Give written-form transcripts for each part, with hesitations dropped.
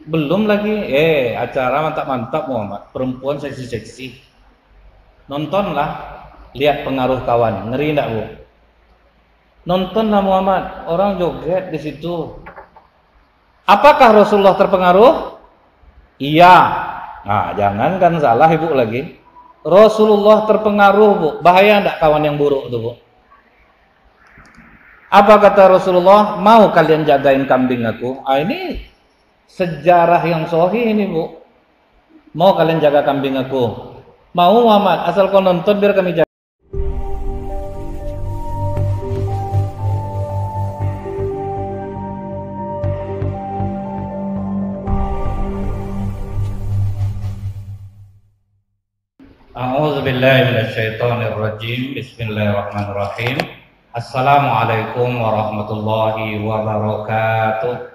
Belum lagi, acara mantap-mantap Muhammad, perempuan seksi-seksi. Nontonlah, lihat pengaruh kawan, ngeri enggak Bu? Nontonlah Muhammad, orang joget di situ. Apakah Rasulullah terpengaruh? Iya. Nah, jangankan salah Ibu lagi. Rasulullah terpengaruh Bu, bahaya enggak kawan yang buruk tuh Bu? Apa kata Rasulullah? Mau kalian jagain kambing aku? Ini sejarah yang sahih ini Bu. Mau kalian jaga kambing aku? Mau Muhammad, asal kau nonton biar kami jaga. A'udzubillahi minasyaitonirrajim. Bismillahirrahmanirrahim. Assalamualaikum warahmatullahi wabarakatuh.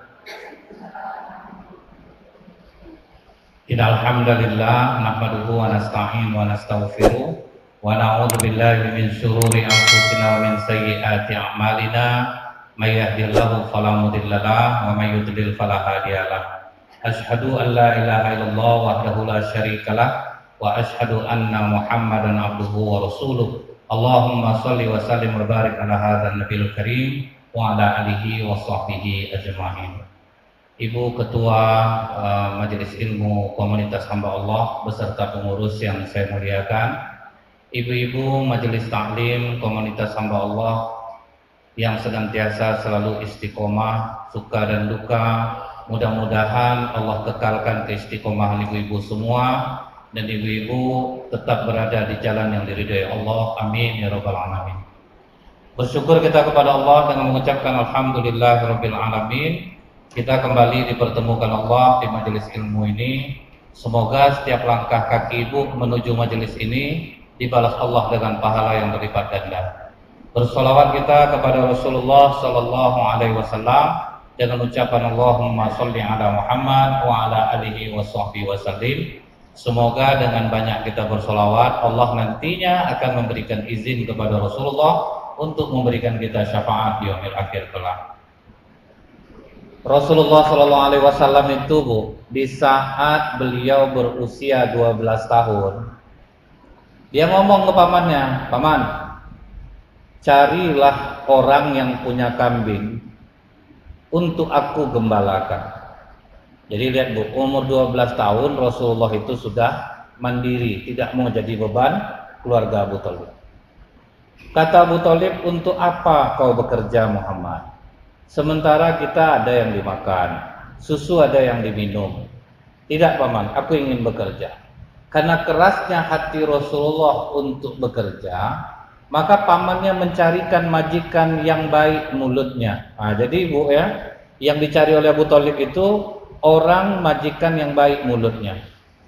Innal hamdalillah nahmaduhu wa nasta'inu wa nastaghfiruh wa na'udzu billahi min shururi anfusina wa min sayyiati a'malina may yahdihillahu fala mudilla lahu wa may yudlil fala hadiyalah. Asyhadu an la ilaha illallah wahdahu la syarikalah wa asyhadu anna Muhammadan abduhu wa rasuluh. Allahumma shalli wa sallim wa barik ala hadzal nabiyil karim wa ala alihi wa sahbihi ajma'in. Ibu Ketua Majelis Ilmu Komunitas Hamba Allah beserta pengurus yang saya muliakan, ibu-ibu Majelis Taklim Komunitas Hamba Allah yang senantiasa selalu istiqomah, suka dan duka, mudah-mudahan Allah kekalkan keistiqomahan ibu-ibu semua dan ibu-ibu tetap berada di jalan yang diridhai Allah. Amin ya rabbal alamin. Bersyukur kita kepada Allah dengan mengucapkan alhamdulillahirabbil alamin. Kita kembali dipertemukan Allah di majelis ilmu ini. Semoga setiap langkah kaki ibu menuju majelis ini dibalas Allah dengan pahala yang berlipat ganda. Bersolawat kita kepada Rasulullah Sallallahu Alaihi Wasallam dengan ucapan Allahumma sholli ala Muhammad wa ala alihi wa sahbihi wasallim. Semoga dengan banyak kita bersolawat, Allah nantinya akan memberikan izin kepada Rasulullah untuk memberikan kita syafaat di yaumil akhir kelak. Rasulullah Shallallahu Alaihi Wasallam itu Bu, di saat beliau berusia 12 tahun, dia ngomong ke pamannya, paman, carilah orang yang punya kambing untuk aku gembalakan. Jadi lihat Bu, umur 12 tahun Rasulullah itu sudah mandiri, tidak mau jadi beban keluarga Abu Thalib. Kata Abu Thalib, untuk apa kau bekerja Muhammad? Sementara kita ada yang dimakan, susu ada yang diminum. Tidak paman, aku ingin bekerja. Karena kerasnya hati Rasulullah untuk bekerja, maka pamannya mencarikan majikan yang baik mulutnya. Nah, jadi Bu ya, yang dicari oleh Abu Thalib itu orang majikan yang baik mulutnya.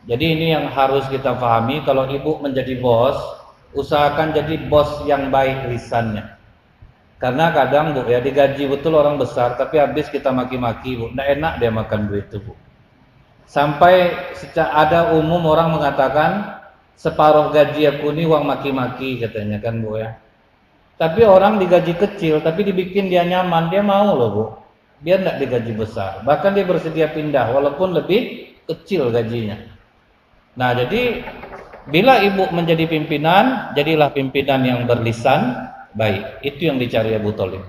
Jadi ini yang harus kita pahami, kalau ibu menjadi bos, usahakan jadi bos yang baik lisannya. Karena kadang Bu ya, digaji betul orang besar, tapi habis kita maki-maki Bu, nggak enak dia makan duit itu Bu. Sampai ada umum orang mengatakan separuh gaji aku ini uang maki-maki katanya kan Bu ya. Tapi orang digaji kecil, tapi dibikin dia nyaman, dia mau loh Bu. Dia nggak digaji besar, bahkan dia bersedia pindah walaupun lebih kecil gajinya. Nah jadi bila ibu menjadi pimpinan, jadilah pimpinan yang berlisan baik, itu yang dicari Abu Thalib.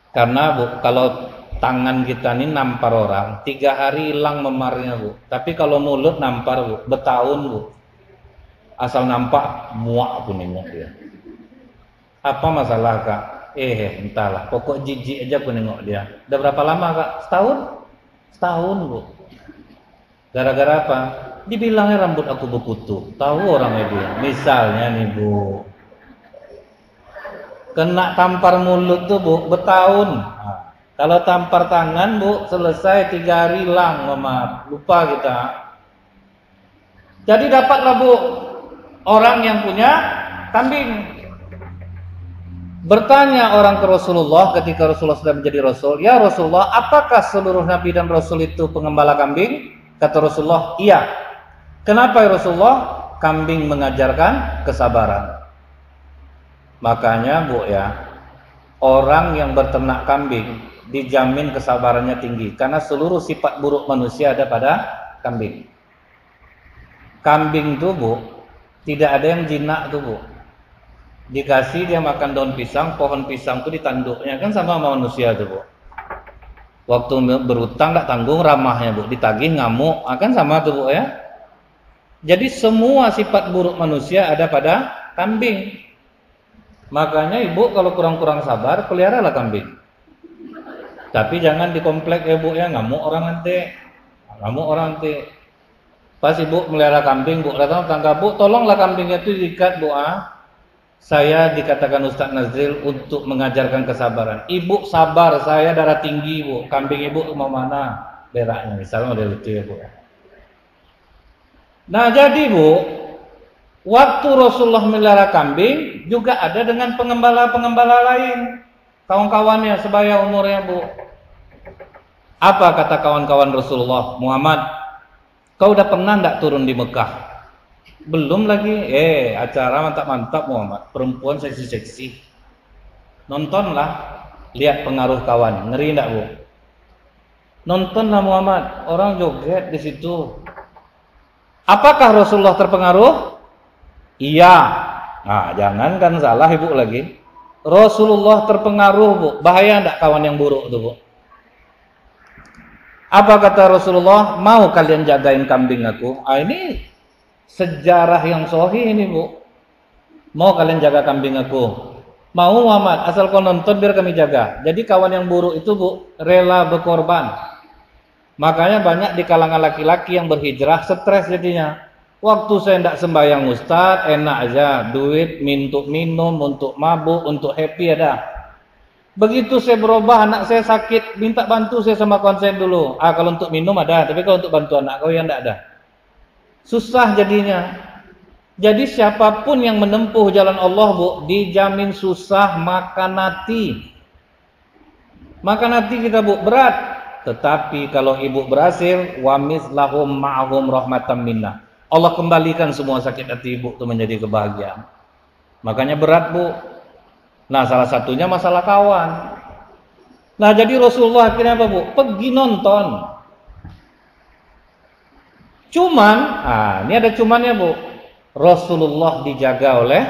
Karena Bu, kalau tangan kita ini nampar orang, 3 hari hilang memarnya Bu. Tapi kalau mulut nampar Bu, bertahun Bu. Asal nampak muak pun nengok dia. Apa masalah Kak? Entahlah, pokok jijik aja aku nengok dia. Udah berapa lama Kak? Setahun? Setahun Bu. Gara-gara apa? Dibilangnya rambut aku berkutu. Tahu orangnya dia. Misalnya nih Bu, kena tampar mulut tuh Bu, bertahun. Nah, kalau tampar tangan Bu, selesai 3 hari hilang, maaf, lupa kita. Jadi dapatlah Bu, orang yang punya kambing. Bertanya orang ke Rasulullah ketika Rasulullah sudah menjadi Rasul, ya Rasulullah, apakah seluruh Nabi dan Rasul itu pengembala kambing? Kata Rasulullah, iya. Kenapa ya Rasulullah? Kambing mengajarkan kesabaran. Makanya Bu ya, orang yang berternak kambing dijamin kesabarannya tinggi karena seluruh sifat buruk manusia ada pada kambing. Kambing tuh Bu, tidak ada yang jinak tuh Bu. Dikasih dia makan daun pisang, pohon pisang tuh ditanduknya kan sama manusia tuh Bu. Waktu berutang tak tanggung ramahnya Bu, ditagih ngamuk, akan sama tuh Bu ya. Jadi semua sifat buruk manusia ada pada kambing. Makanya ibu kalau kurang-kurang sabar, peliharalah kambing. Tapi jangan di komplek ya Bu ya, ngamuk orang nanti. Ngamuk orang nanti. Pas ibu melihara kambing, Bu datang tetangga, Bu tolonglah kambingnya itu diikat Bu Saya dikatakan Ustaz Nazril untuk mengajarkan kesabaran. Ibu sabar, saya darah tinggi Bu. Kambing ibu mau mana beraknya, misalnya model itu ya Bu. Nah jadi Bu, waktu Rasulullah melihara kambing juga ada dengan pengembala-pengembala lain, kawan-kawannya sebaya umurnya Bu. Apa kata kawan-kawan Rasulullah? Muhammad, kau udah pernah enggak turun di Mekah? Belum lagi. Acara mantap-mantap Muhammad, perempuan seksi-seksi. Nontonlah, lihat pengaruh kawan, ngeri enggak Bu? Nontonlah Muhammad, orang joget di situ. Apakah Rasulullah terpengaruh? Iya. Nah, jangan kan salah ibu lagi. Rasulullah terpengaruh Bu, bahaya enggak kawan yang buruk itu Bu? Apa kata Rasulullah? Mau kalian jagain kambing aku? Ini sejarah yang sahih ini Bu. Mau kalian jaga kambing aku? Mau Muhammad, asal kau nonton biar kami jaga. Jadi kawan yang buruk itu Bu rela berkorban. Makanya banyak di kalangan laki-laki yang berhijrah stres jadinya. Waktu saya tidak sembahyang Ustaz, enak aja, duit untuk minum, untuk mabuk, untuk happy ada. Begitu saya berubah, anak saya sakit, minta bantu saya sama konsen dulu. Kalau untuk minum ada, tapi kalau untuk bantu anak kau yang tidak ada. Susah jadinya. Jadi siapapun yang menempuh jalan Allah Bu, dijamin susah makan hati. Makan hati kita Bu, berat. Tetapi kalau ibu berhasil, wa mislahum ma'hum rahmatan minna. Allah kembalikan semua sakit hati ibu itu menjadi kebahagiaan. Makanya berat Bu. Nah salah satunya masalah kawan. Nah jadi Rasulullah akhirnya apa Bu? Pergi nonton. Cuman, ini ada cumannya Bu. Rasulullah dijaga oleh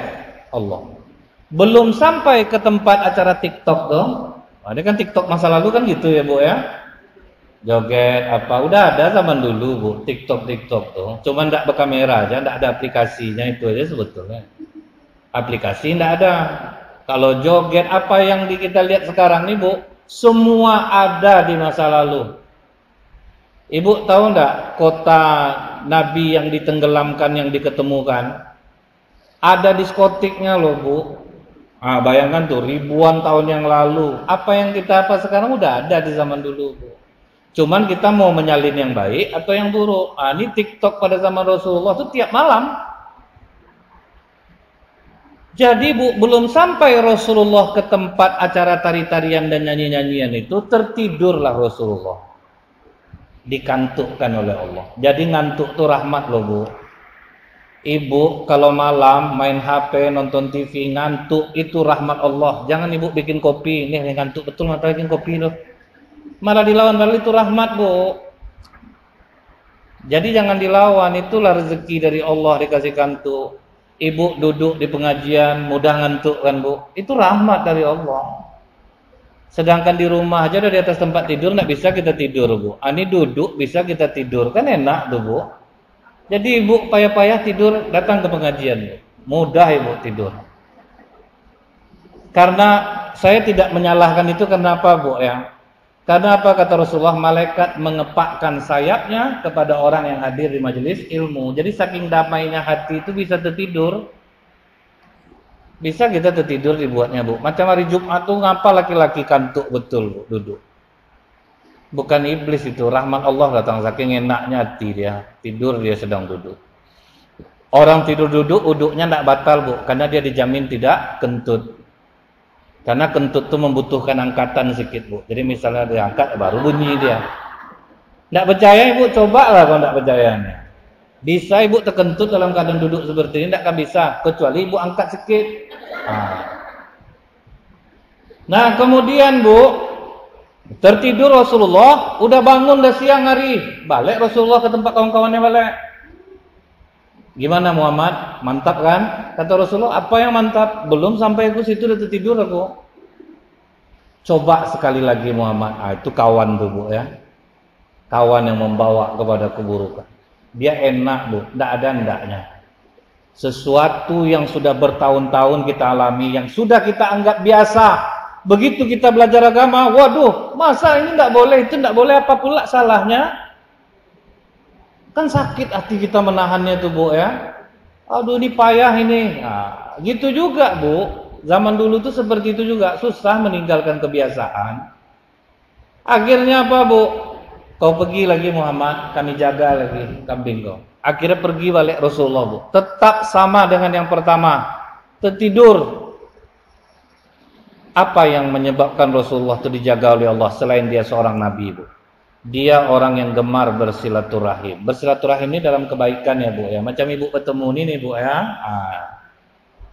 Allah. Belum sampai ke tempat acara TikTok tuh. Ini kan TikTok masa lalu kan gitu ya Bu ya. Joget apa udah ada zaman dulu Bu, TikTok tuh. Cuman enggak berkamera aja, enggak ada aplikasinya, itu aja sebetulnya. Aplikasi enggak ada. Kalau joget apa yang kita lihat sekarang nih Bu, semua ada di masa lalu. Ibu tahu enggak kota Nabi yang ditenggelamkan, yang diketemukan? Ada diskotiknya loh Bu. Bayangkan tuh ribuan tahun yang lalu. Apa yang kita sekarang udah ada di zaman dulu Bu. Cuman kita mau menyalin yang baik atau yang buruk. Ini TikTok pada zaman Rasulullah itu tiap malam. Jadi Bu, belum sampai Rasulullah ke tempat acara tari-tarian dan nyanyi-nyanyian itu, tertidurlah Rasulullah. Dikantukkan oleh Allah. Jadi ngantuk itu rahmat loh Bu. Ibu kalau malam main HP, nonton TV, ngantuk itu rahmat Allah. Jangan ibu bikin kopi. Nih ngantuk betul, mata bikin kopi loh. Malah dilawan, malah itu rahmat Bu. Jadi jangan dilawan, itulah rezeki dari Allah dikasih kantuk. Ibu duduk di pengajian mudah ngantuk kan Bu, itu rahmat dari Allah. Sedangkan di rumah aja udah di atas tempat tidur nggak bisa kita tidur Bu. Ini duduk bisa kita tidur, kan enak tuh Bu. Jadi ibu payah-payah tidur datang ke pengajian Bu. Mudah ibu tidur. Karena saya tidak menyalahkan itu, kenapa Bu ya? Karena apa kata Rasulullah, malaikat mengepakkan sayapnya kepada orang yang hadir di majelis ilmu. Jadi saking damainya hati itu bisa tertidur. Bisa kita tertidur dibuatnya Bu. Macam hari Jumat tuh ngapa laki-laki kantuk betul Bu, duduk. Bukan iblis itu, rahmat Allah datang, saking enaknya hati dia. Tidur dia sedang duduk. Orang tidur duduk, uduknya tidak batal Bu, karena dia dijamin tidak kentut. Karena kentut itu membutuhkan angkatan sedikit Bu. Jadi misalnya diangkat baru bunyi dia. Tidak percaya Ibu, cobalah kalau tidak percayanya. Bisa Ibu terkentut dalam keadaan duduk seperti ini? Tidak akan bisa, kecuali Ibu angkat sedikit. Nah kemudian Bu, Tertidur Rasulullah, udah bangun dah siang hari. Balik Rasulullah ke tempat kawan-kawannya balik. Gimana Muhammad? Mantap kan? Kata Rasulullah, apa yang mantap? Belum sampai aku situ udah tertidur aku. Coba sekali lagi Muhammad. Itu kawan tuh Bu ya. Kawan yang membawa kepada keburukan. Dia enak Bu, tidak ada ndaknya. Sesuatu yang sudah bertahun-tahun kita alami, yang sudah kita anggap biasa. Begitu kita belajar agama, waduh, masa ini tidak boleh, itu tidak boleh, apa pula salahnya? Kan sakit hati kita menahannya tuh Bu ya. Aduh ini payah ini. Nah, gitu juga Bu. Zaman dulu tuh seperti itu juga, susah meninggalkan kebiasaan. Akhirnya apa Bu? Kau pergi lagi Muhammad, kami jaga lagi kambing kau. Akhirnya pergi balik Rasulullah Bu. Tetap sama dengan yang pertama, tertidur. Apa yang menyebabkan Rasulullah itu dijaga oleh Allah selain dia seorang nabi Bu? Dia orang yang gemar bersilaturahim. Bersilaturahim ini dalam kebaikan ya Bu ya. Macam ibu bertemu ini nih Bu ya.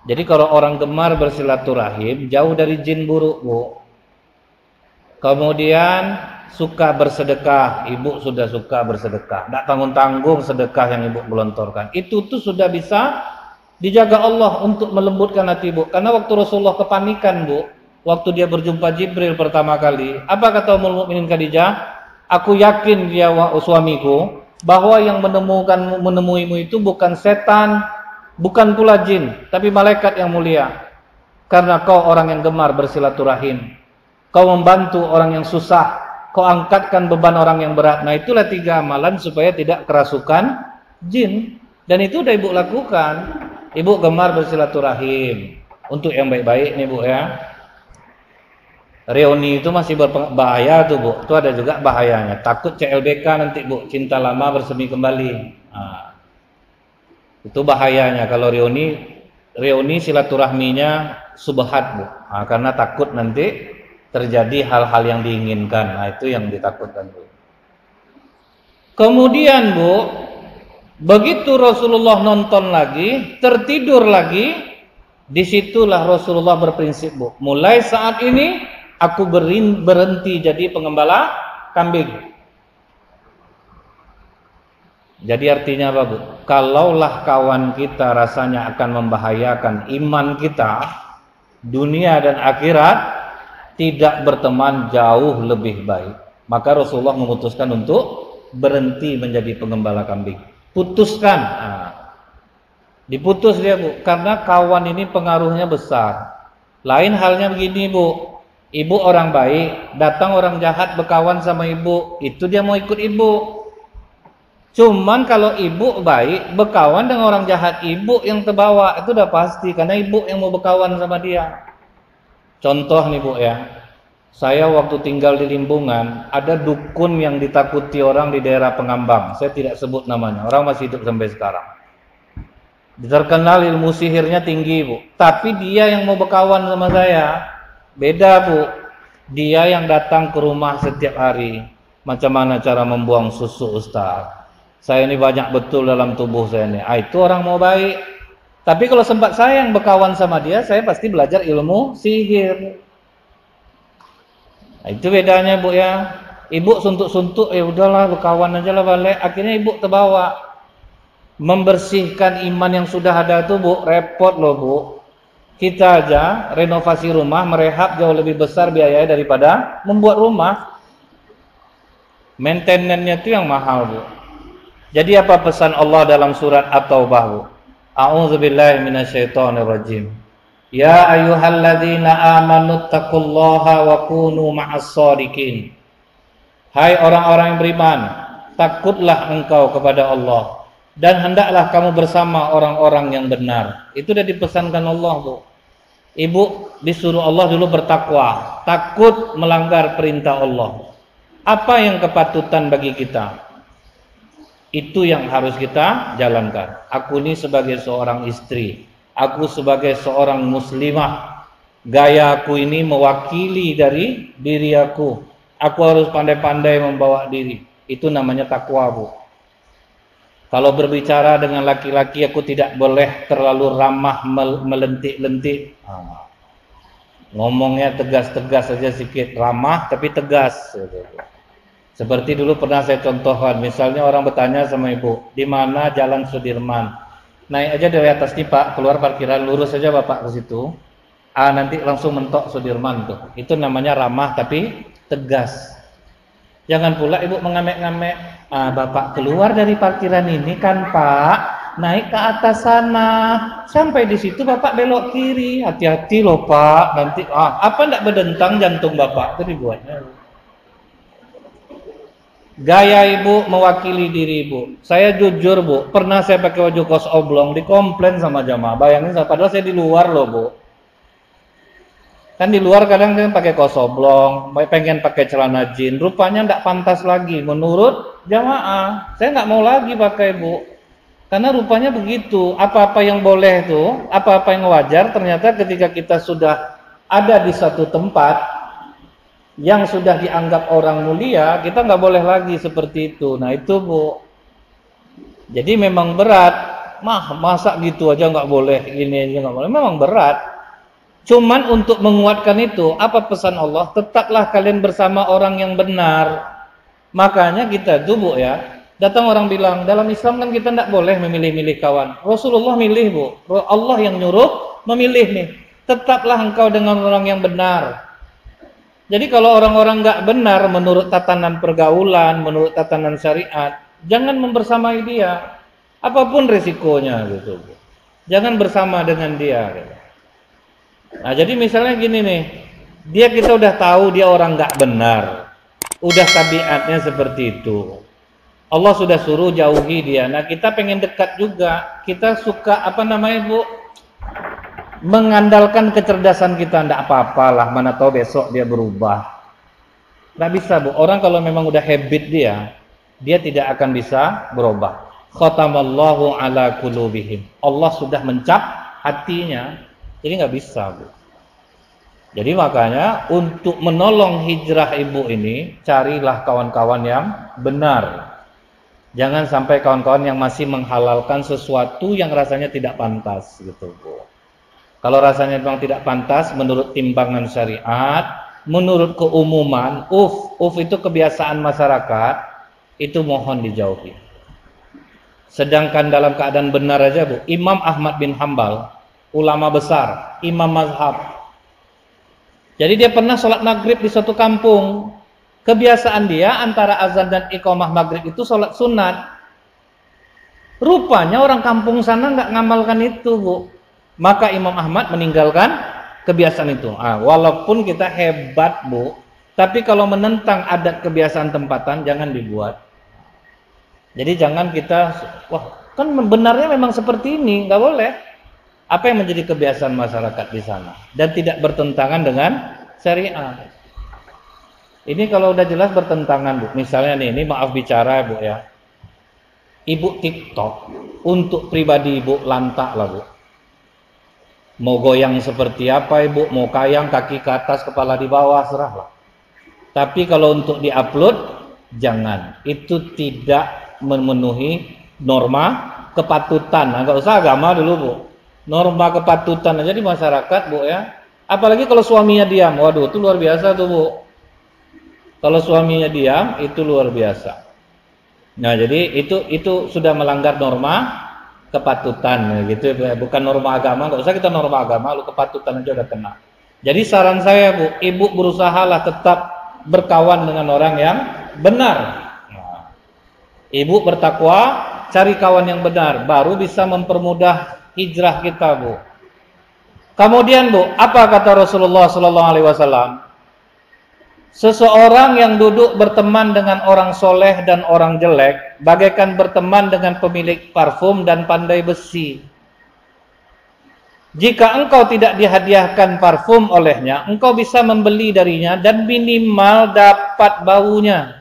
Jadi kalau orang gemar bersilaturahim, jauh dari jin buruk Bu. Kemudian suka bersedekah, ibu sudah suka bersedekah. Tidak tanggung-tanggung sedekah yang ibu gelontorkan. Itu tuh sudah bisa dijaga Allah untuk melembutkan hati ibu. Karena waktu Rasulullah kepanikan Bu, waktu dia berjumpa Jibril pertama kali, apa kata Ummul Mukminin Khadijah? Aku yakin dia suamiku bahwa yang menemuimu itu bukan setan, bukan pula jin, tapi malaikat yang mulia. Karena kau orang yang gemar bersilaturahim, kau membantu orang yang susah, kau angkatkan beban orang yang berat. Nah itulah 3 amalan supaya tidak kerasukan jin. Dan itu udah ibu lakukan. Ibu gemar bersilaturahim untuk yang baik-baik nih Bu ya. Reuni itu masih berbahaya tuh Bu. Itu ada juga bahayanya. Takut CLBK nanti Bu, cinta lama bersemi kembali. Itu bahayanya kalau reuni silaturahminya subhat Bu. Karena takut nanti terjadi hal-hal yang diinginkan. Nah itu yang ditakutkan Bu. Kemudian Bu, begitu Rasulullah nonton lagi, tertidur lagi, disitulah Rasulullah berprinsip Bu. Mulai saat ini aku berhenti jadi pengembala kambing. Jadi artinya apa Bu? Kalaulah kawan kita rasanya akan membahayakan iman kita, dunia dan akhirat, tidak berteman jauh lebih baik. Maka Rasulullah memutuskan untuk berhenti menjadi pengembala kambing. Putuskan. Diputus dia Bu, karena kawan ini pengaruhnya besar. Lain halnya begini Bu, ibu orang baik, datang orang jahat berkawan sama ibu, itu dia mau ikut ibu. Cuman kalau ibu baik, berkawan dengan orang jahat, ibu yang terbawa, itu udah pasti, karena ibu yang mau berkawan sama dia. Contoh nih Bu ya, saya waktu tinggal di Limbungan, ada dukun yang ditakuti orang di daerah Pengambang, saya tidak sebut namanya, orang masih hidup sampai sekarang. Terkenal ilmu sihirnya tinggi Bu, tapi dia yang mau berkawan sama saya, beda Bu. Dia yang datang ke rumah setiap hari, macam mana cara membuang susu Ustaz. Saya ini banyak betul dalam tubuh saya ini. Itu orang mau baik. Tapi kalau sempat saya yang berkawan sama dia, saya pasti belajar ilmu sihir. Nah, itu bedanya Bu ya. Ibu suntuk-suntuk, ya udahlah berkawan aja lah balik. Akhirnya ibu terbawa. Membersihkan iman yang sudah ada itu Bu, repot loh Bu. Kita aja renovasi rumah, merehab jauh lebih besar biayanya daripada membuat rumah. Maintenance-nya itu yang mahal Bu. Jadi apa pesan Allah dalam surat At-Taubah Bu? A'udzubillahi minasyaitonirrajim. Ya ayyuhalladzina amanu taqullaha wa kunu ma'as shadiqin. Hai orang-orang yang beriman, takutlah engkau kepada Allah dan hendaklah kamu bersama orang-orang yang benar. Itu sudah dipesankan Allah Bu. Ibu disuruh Allah dulu bertakwa, takut melanggar perintah Allah. Apa yang kepatutan bagi kita? Itu yang harus kita jalankan. Aku ini sebagai seorang istri, aku sebagai seorang muslimah, gaya aku ini mewakili dari diri aku. Aku harus pandai-pandai membawa diri. Itu namanya takwa Bu. Kalau berbicara dengan laki-laki, aku tidak boleh terlalu ramah melentik-lentik. ngomongnya tegas-tegas saja, sedikit ramah tapi tegas gitu. Seperti dulu pernah saya contohkan, misalnya orang bertanya sama ibu, di mana Jalan Sudirman? Naik aja dari atas nih Pak, keluar parkiran, lurus saja Bapak ke situ. Nanti langsung mentok Sudirman tuh. Itu namanya ramah tapi tegas. Jangan pula ibu mengamek-ngamek, Bapak keluar dari parkiran ini kan Pak, naik ke atas sana, sampai di situ Bapak belok kiri, hati-hati loh Pak, nanti apa enggak berdentang jantung Bapak, itu dibuatnya. Gaya ibu mewakili diri ibu. Saya jujur bu, pernah saya pakai baju kos oblong, dikomplain sama jamaah. Bayangin, padahal saya di luar loh bu. Kan di luar kadang kan pakai kos oblong, pengen pakai celana jeans, rupanya enggak pantas lagi menurut jamaah. Saya nggak mau lagi pakai bu. Karena rupanya begitu, apa-apa yang boleh itu, apa-apa yang wajar, ternyata ketika kita sudah ada di satu tempat yang sudah dianggap orang mulia, kita nggak boleh lagi seperti itu. Nah itu bu, jadi memang berat. Masa gitu aja nggak boleh, ini aja nggak boleh, memang berat. Cuman untuk menguatkan itu, apa pesan Allah? Tetaplah kalian bersama orang yang benar. Makanya kita tuh bu ya, datang orang bilang, dalam Islam kan kita tidak boleh memilih-milih kawan. Rasulullah milih bu, Allah yang nyuruh memilih nih. Tetaplah engkau dengan orang yang benar. Jadi kalau orang-orang nggak benar menurut tatanan pergaulan, menurut tatanan syariat, jangan membersamai dia, apapun resikonya gitu. Jangan bersama dengan dia. Gitu. Nah jadi misalnya gini nih, dia kita udah tahu dia orang nggak benar, udah tabiatnya seperti itu. Allah sudah suruh jauhi dia. Nah kita pengen dekat juga. Kita suka apa namanya bu? Mengandalkan kecerdasan kita. Nggak apa-apalah. Mana tahu besok dia berubah. Nggak bisa bu. Orang kalau memang udah habit dia tidak akan bisa berubah. Khatamallahu ala qulubihim. Allah sudah mencap hatinya. Jadi nggak bisa bu. Jadi makanya untuk menolong hijrah ibu ini, carilah kawan-kawan yang benar. Jangan sampai kawan-kawan yang masih menghalalkan sesuatu yang rasanya tidak pantas gitu bu. Kalau rasanya memang tidak pantas menurut timbangan syariat, menurut keumuman, itu kebiasaan masyarakat, itu mohon dijauhi. Sedangkan dalam keadaan benar aja bu, Imam Ahmad bin Hambal, ulama besar, imam mazhab. Jadi dia pernah sholat maghrib di suatu kampung. Kebiasaan dia antara azan dan iqamah maghrib itu sholat sunat. Rupanya orang kampung sana nggak ngamalkan itu bu. Maka Imam Ahmad meninggalkan kebiasaan itu. Walaupun kita hebat bu, tapi kalau menentang adat kebiasaan tempatan jangan dibuat. Jadi jangan kita, kan benarnya memang seperti ini, nggak boleh. Apa yang menjadi kebiasaan masyarakat di sana dan tidak bertentangan dengan syariat. Ini kalau udah jelas bertentangan bu. Misalnya nih, ini maaf bicara bu ya. Ibu TikTok untuk pribadi ibu lantak lah bu. Mau goyang seperti apa ibu, mau kayang kaki ke atas kepala di bawah serahlah. Tapi kalau untuk diupload jangan. Itu tidak memenuhi norma kepatutan. Nggak usah agama dulu bu. Norma kepatutan aja di masyarakat bu ya. Apalagi kalau suaminya diam, waduh itu luar biasa tuh bu. Kalau suaminya diam itu luar biasa. Nah jadi itu sudah melanggar norma kepatutan gitu, bukan norma agama. Nggak usah kita norma agama, lu kepatutan aja udah kena. Jadi saran saya bu, ibu berusahalah tetap berkawan dengan orang yang benar. Nah, ibu bertakwa, cari kawan yang benar, baru bisa mempermudah hijrah kita bu. Kemudian bu, apa kata Rasulullah SAW? Seseorang yang duduk berteman dengan orang soleh dan orang jelek, bagaikan berteman dengan pemilik parfum dan pandai besi. Jika engkau tidak dihadiahkan parfum olehnya, engkau bisa membeli darinya dan minimal dapat baunya.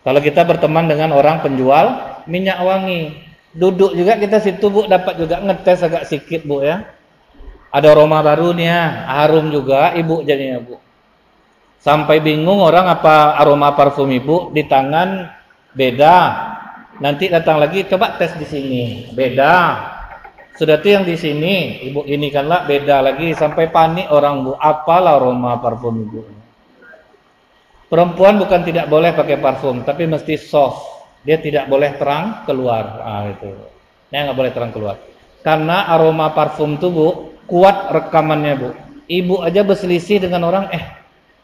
Kalau kita berteman dengan orang penjual minyak wangi, duduk juga kita situ bu, dapat juga ngetes agak sedikit bu ya. Ada aroma baru nih ya, harum juga ibu jadinya bu. Sampai bingung orang apa aroma parfum ibu, di tangan beda. Nanti datang lagi coba tes di sini, beda. Sudah tuh yang di sini, ibu ini kanlah beda lagi sampai panik orang bu, apalah aroma parfum ibu. Perempuan bukan tidak boleh pakai parfum, tapi mesti soft. Dia tidak boleh terang keluar. Itu. Dia nggak boleh terang keluar. Karena aroma parfum tuh bu, kuat rekamannya bu. Ibu aja berselisih dengan orang,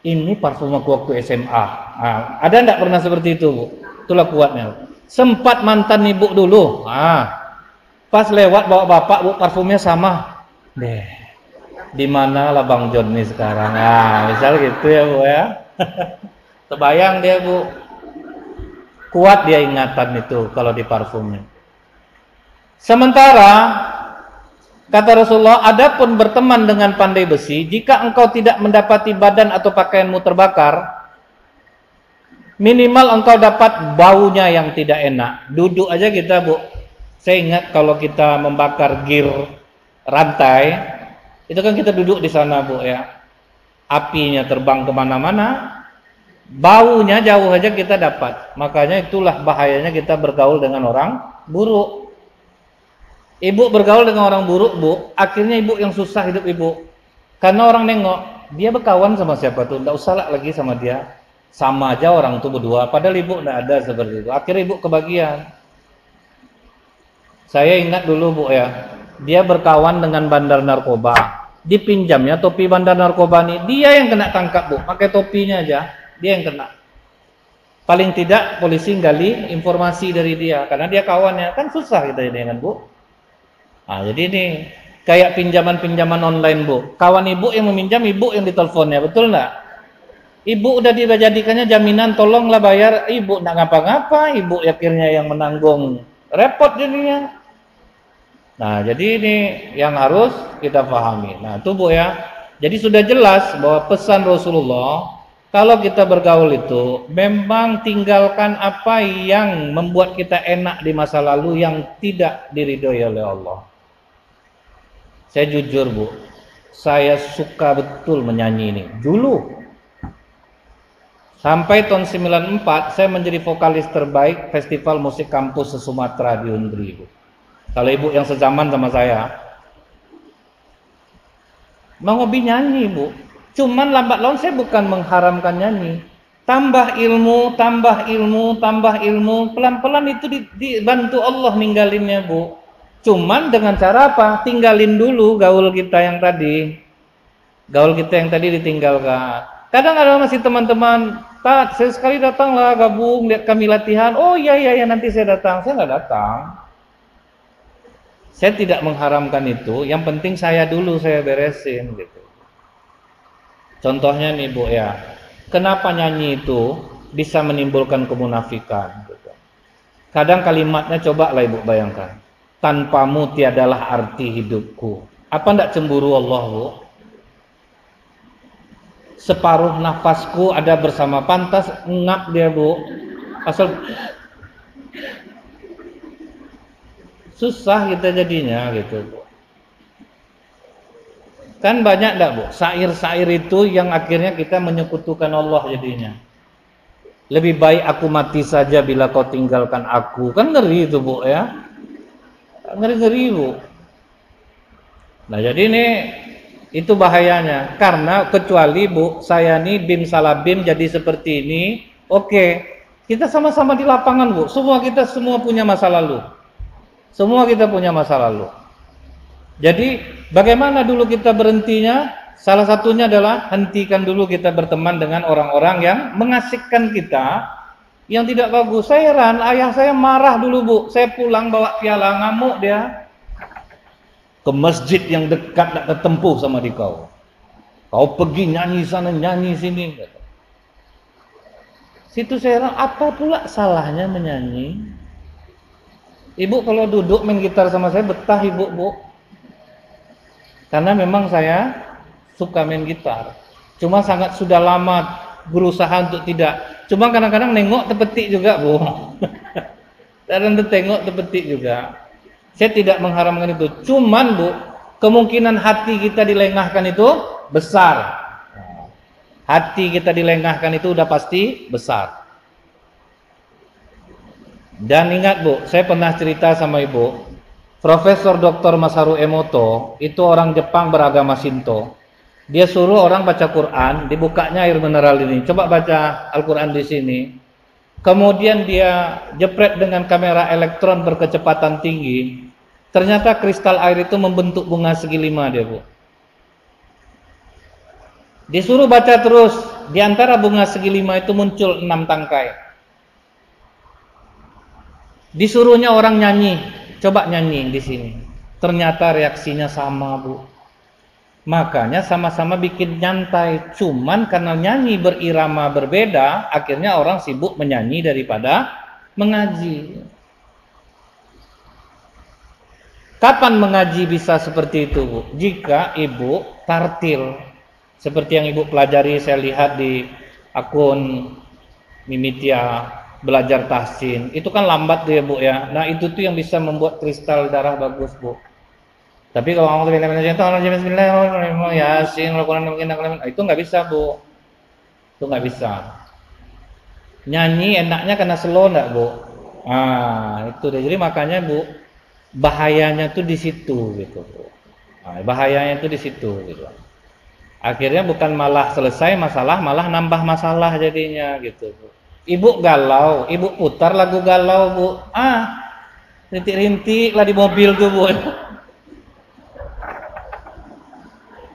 ini parfum aku waktu SMA. Ada enggak pernah seperti itu bu? Itulah kuatnya. Sempat mantan ibu dulu. Pas lewat bawa bapak bu, parfumnya sama. Di mana lah Bang John nih sekarang? Misal gitu ya bu ya. Terbayang dia bu. Kuat dia ingatan itu kalau di parfumnya. Sementara kata Rasulullah, adapun berteman dengan pandai besi, jika engkau tidak mendapati badan atau pakaianmu terbakar, minimal engkau dapat baunya yang tidak enak. Duduk aja kita bu. Saya ingat kalau kita membakar gear rantai, itu kan kita duduk di sana bu ya. Apinya terbang kemana-mana, baunya jauh aja kita dapat. Makanya itulah bahayanya kita bergaul dengan orang buruk. Ibu bergaul dengan orang buruk bu, akhirnya ibu yang susah hidup ibu. Karena orang nengok, dia berkawan sama siapa tuh, nggak usah lagi sama dia. Sama aja orang tuh berdua, padahal ibu nggak ada seperti itu. Akhirnya ibu kebagian. Saya ingat dulu bu ya, dia berkawan dengan bandar narkoba. Dipinjamnya topi bandar narkoba nih, dia yang kena tangkap bu, pakai topinya aja, dia yang kena. Paling tidak polisi gali informasi dari dia, karena dia kawannya, kan susah kita ini kan bu. Jadi ini kayak pinjaman-pinjaman online bu. Kawan ibu yang meminjam, ibu yang diteleponnya, betul nggak? Ibu udah dijadikannya jaminan, tolonglah bayar. Ibu nggak ngapa-ngapa, ibu akhirnya yang menanggung, repot jadinya. Nah jadi ini yang harus kita pahami. Nah itu bu ya. Jadi sudah jelas bahwa pesan Rasulullah, kalau kita bergaul itu memang tinggalkan apa yang membuat kita enak di masa lalu yang tidak diridhoi oleh Allah. Saya jujur bu, saya suka betul menyanyi ini. Dulu, sampai tahun 94, saya menjadi vokalis terbaik Festival Musik Kampus se-Sumatera di Undri bu. Kalau ibu yang sezaman sama saya, mau hobi nyanyi bu. Cuman lambat laun saya bukan mengharamkan nyanyi. Tambah ilmu, tambah ilmu, tambah ilmu. Pelan-pelan itu dibantu Allah ninggalinnya bu. Cuman dengan cara apa? Tinggalin dulu gaul kita yang tadi. Gaul kita yang tadi ditinggalkan. Kadang ada masih teman-teman, Pak, saya sekali datanglah gabung, lihat kami latihan. Oh iya nanti saya datang. Saya nggak datang. Saya tidak mengharamkan itu. Yang penting saya dulu saya beresin gitu. Contohnya nih bu ya, kenapa nyanyi itu bisa menimbulkan kemunafikan? Gitu. Kadang kalimatnya cobalah ibu bayangkan. Tanpamu tiadalah arti hidupku. Apa ndak cemburu Allah bu? Separuh nafasku ada bersama, pantas ngap dia bu. Asal susah kita jadinya gitu bu. Kan banyak ndak bu? Syair-syair itu yang akhirnya kita menyekutukan Allah jadinya. Lebih baik aku mati saja bila kau tinggalkan aku. Kan ngeri itu bu ya. Ngeri-ngeri bu. Nah jadi ini itu bahayanya, karena kecuali bu saya nih bim salah bim jadi seperti ini, oke, kita sama-sama di lapangan bu, kita semua punya masa lalu, semua kita punya masa lalu. Jadi bagaimana dulu kita berhentinya? Salah satunya adalah hentikan dulu kita berteman dengan orang-orang yang mengasikkan kita, yang tidak bagus. Saya heran, ayah saya marah dulu bu, saya pulang bawa piala, ngamuk dia. Ke masjid yang dekat tak tertempuh sama di kau. Kau pergi nyanyi sana nyanyi sini. Situ saya heran, apa pula salahnya menyanyi? Ibu kalau duduk main gitar sama saya betah ibu bu. Karena memang saya suka main gitar. Cuma sangat sudah lama berusaha untuk tidak. Cuma kadang-kadang nengok terpetik juga bu. Kadang-kadang tengok terpetik juga. Saya tidak mengharamkan itu. Cuman bu, kemungkinan hati kita dilengahkan itu besar. Hati kita dilengahkan itu udah pasti besar. Dan ingat bu, saya pernah cerita sama ibu. Profesor Dr. Masaru Emoto itu orang Jepang beragama Shinto. Dia suruh orang baca Quran, dibukanya air mineral ini. Coba baca Al-Quran di sini. Kemudian dia jepret dengan kamera elektron berkecepatan tinggi. Ternyata kristal air itu membentuk bunga segi 5 dia, Bu. Disuruh baca terus. Di antara bunga segi 5 itu muncul 6 tangkai. Disuruhnya orang nyanyi. Coba nyanyi di sini. Ternyata reaksinya sama, Bu. Makanya sama-sama bikin nyantai. Cuman karena nyanyi berirama berbeda, akhirnya orang sibuk menyanyi daripada mengaji. Kapan mengaji bisa seperti itu, Bu? Jika ibu tartil. Seperti yang ibu pelajari, saya lihat di akun Mimitia belajar tahsin. Itu kan lambat tuh ya, Bu ya. Nah, itu tuh yang bisa membuat kristal darah bagus, Bu. Tapi kalau itu nggak bisa, Bu. Itu nggak bisa. Nyanyi enaknya karena slow nggak, Bu? Itu deh. Jadi makanya, Bu, bahayanya tuh di situ gitu, Bu. Bahayanya tuh di situ gitu. Akhirnya bukan malah selesai masalah, malah nambah masalah jadinya gitu, Bu. Ibu galau, ibu putar lagu galau, Bu. Rintik-rintik lah di mobil tuh, Bu.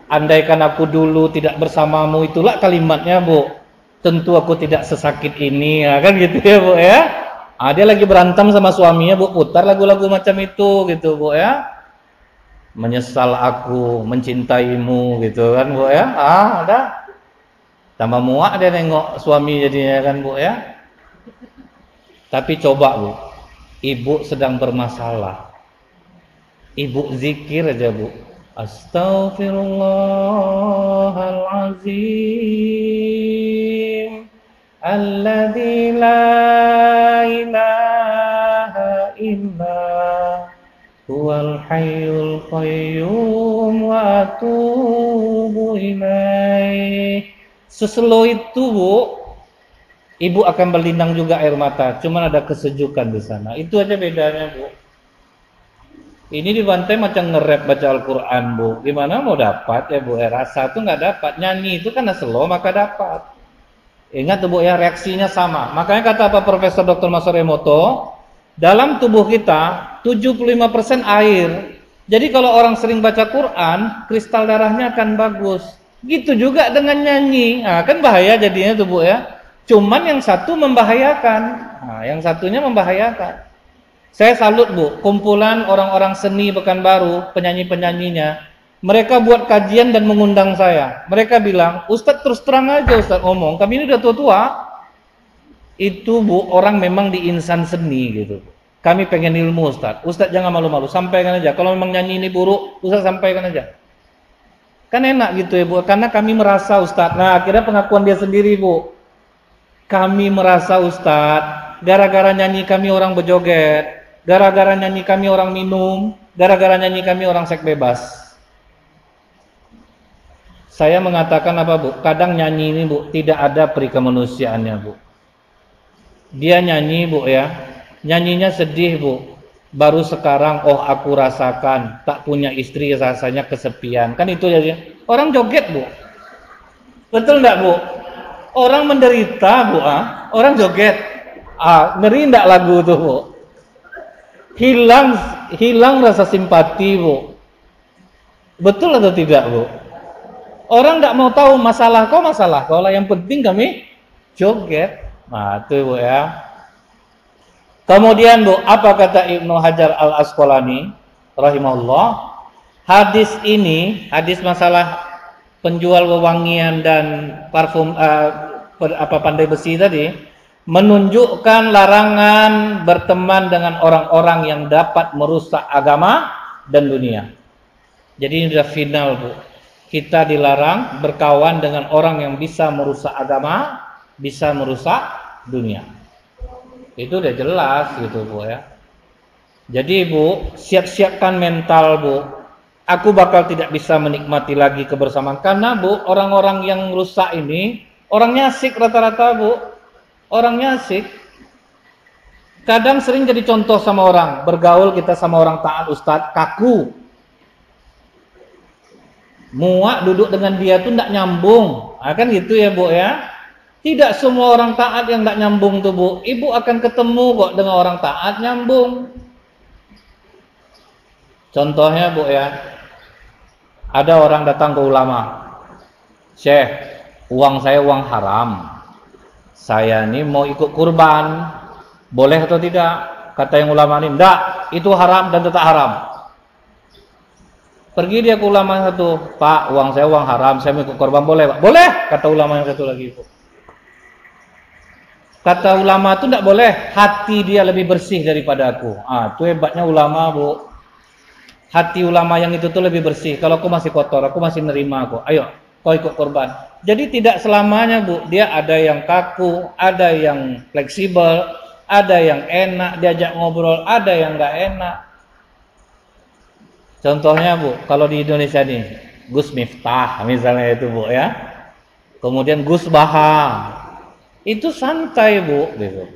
Andaikan aku dulu tidak bersamamu, itulah kalimatnya, Bu. Tentu aku tidak sesakit ini, ya kan gitu ya, Bu ya. Dia lagi berantem sama suaminya, Bu, putar lagu-lagu macam itu gitu, Bu ya. Menyesal aku mencintaimu gitu kan, Bu ya. Udah. Tambah muak dia nengok suami jadinya kan, Bu ya. Tapi coba, Bu. Ibu sedang bermasalah. Ibu zikir aja, Bu. Astaghfirullahalazim alladzi la ilaha illa huwal hayyul qayyum wa atubu ilaih. Seselo itu, Bu, ibu akan berlinang juga air mata, cuman ada kesejukan di sana. Itu aja bedanya, Bu. Ini dibantai macam nge-rap baca Al-Quran, Bu. Gimana mau dapat ya, Bu? Rasa tuh nggak dapat. Nyanyi itu karena slow maka dapat. Ingat tuh, Bu ya, reaksinya sama. Makanya kata apa Profesor Dr. Masaru Emoto, dalam tubuh kita 75% air. Jadi kalau orang sering baca Quran, kristal darahnya akan bagus. Gitu juga dengan nyanyi. Kan bahaya jadinya tuh, Bu ya. Cuman yang satu membahayakan. Yang satunya membahayakan. Saya salut, Bu, kumpulan orang-orang seni Pekanbaru, penyanyi-penyanyinya. Mereka buat kajian dan mengundang saya. Mereka bilang, Ustadz terus terang aja Ustadz ngomong, kami ini udah tua-tua. Itu, Bu, orang memang di insan seni gitu. Kami pengen ilmu, Ustadz. Ustadz jangan malu-malu, sampaikan aja. Kalau memang nyanyi ini buruk, Ustadz sampaikan aja. Kan enak gitu ya, Bu, karena kami merasa, Ustadz. Nah, akhirnya pengakuan dia sendiri, Bu. Kami merasa, Ustadz, gara-gara nyanyi kami orang berjoget. Gara-gara nyanyi kami orang minum, gara-gara nyanyi kami orang seks bebas. Saya mengatakan apa, Bu? Kadang nyanyi ini, Bu, tidak ada peri kemanusiaannya, Bu. Dia nyanyi, Bu ya. Nyanyinya sedih, Bu. Baru sekarang, oh aku rasakan tak punya istri rasanya kesepian. Kan itu ya. Orang joget, Bu. Betul enggak, Bu? Orang menderita, Bu, orang joget. Ngeri enggak lagu tuh, Bu? Hilang rasa simpati, Bu. Betul atau tidak, Bu? Orang nggak mau tahu masalah kau lah. Yang penting kami joget. Itu, Bu ya. Kemudian, Bu, apa kata Ibnu Hajar Al-Asqalani rahimahullah? Hadis ini, hadis masalah penjual wewangian dan parfum pandai besi tadi, menunjukkan larangan berteman dengan orang-orang yang dapat merusak agama dan dunia. Jadi ini sudah final, Bu. Kita dilarang berkawan dengan orang yang bisa merusak agama, bisa merusak dunia. Itu udah jelas gitu, Bu ya. Jadi, Bu, siap-siapkan mental, Bu. Aku bakal tidak bisa menikmati lagi kebersamaan karena, Bu, orang-orang yang rusak ini orangnya asik rata-rata, Bu. Orangnya asik. Kadang sering jadi contoh sama orang, bergaul kita sama orang taat ustadz, kaku. Muak duduk dengan dia tuh nggak nyambung. Kan gitu ya Bu ya. Tidak semua orang taat yang nggak nyambung tuh Bu. Ibu akan ketemu kok dengan orang taat nyambung. Contohnya Bu ya, ada orang datang ke ulama, Syekh, uang saya uang haram, saya ini mau ikut kurban, boleh atau tidak? Kata yang ulama ini, enggak, itu haram dan tetap haram. Pergi dia ke ulama satu, Pak, uang saya uang haram, saya mau ikut kurban, boleh Pak? Boleh, kata ulama yang satu lagi. Kata ulama itu enggak boleh, hati dia lebih bersih daripada aku. Itu hebatnya ulama Bu. Hati ulama yang itu tuh lebih bersih. Kalau aku masih kotor, aku masih nerima kok. Ayo, kau ikut korban. Jadi tidak selamanya Bu, dia ada yang kaku, ada yang fleksibel, ada yang enak diajak ngobrol, ada yang nggak enak. Contohnya Bu, kalau di Indonesia nih, Gus Miftah misalnya itu Bu ya. Kemudian Gus Baha. Itu santai Bu gitu.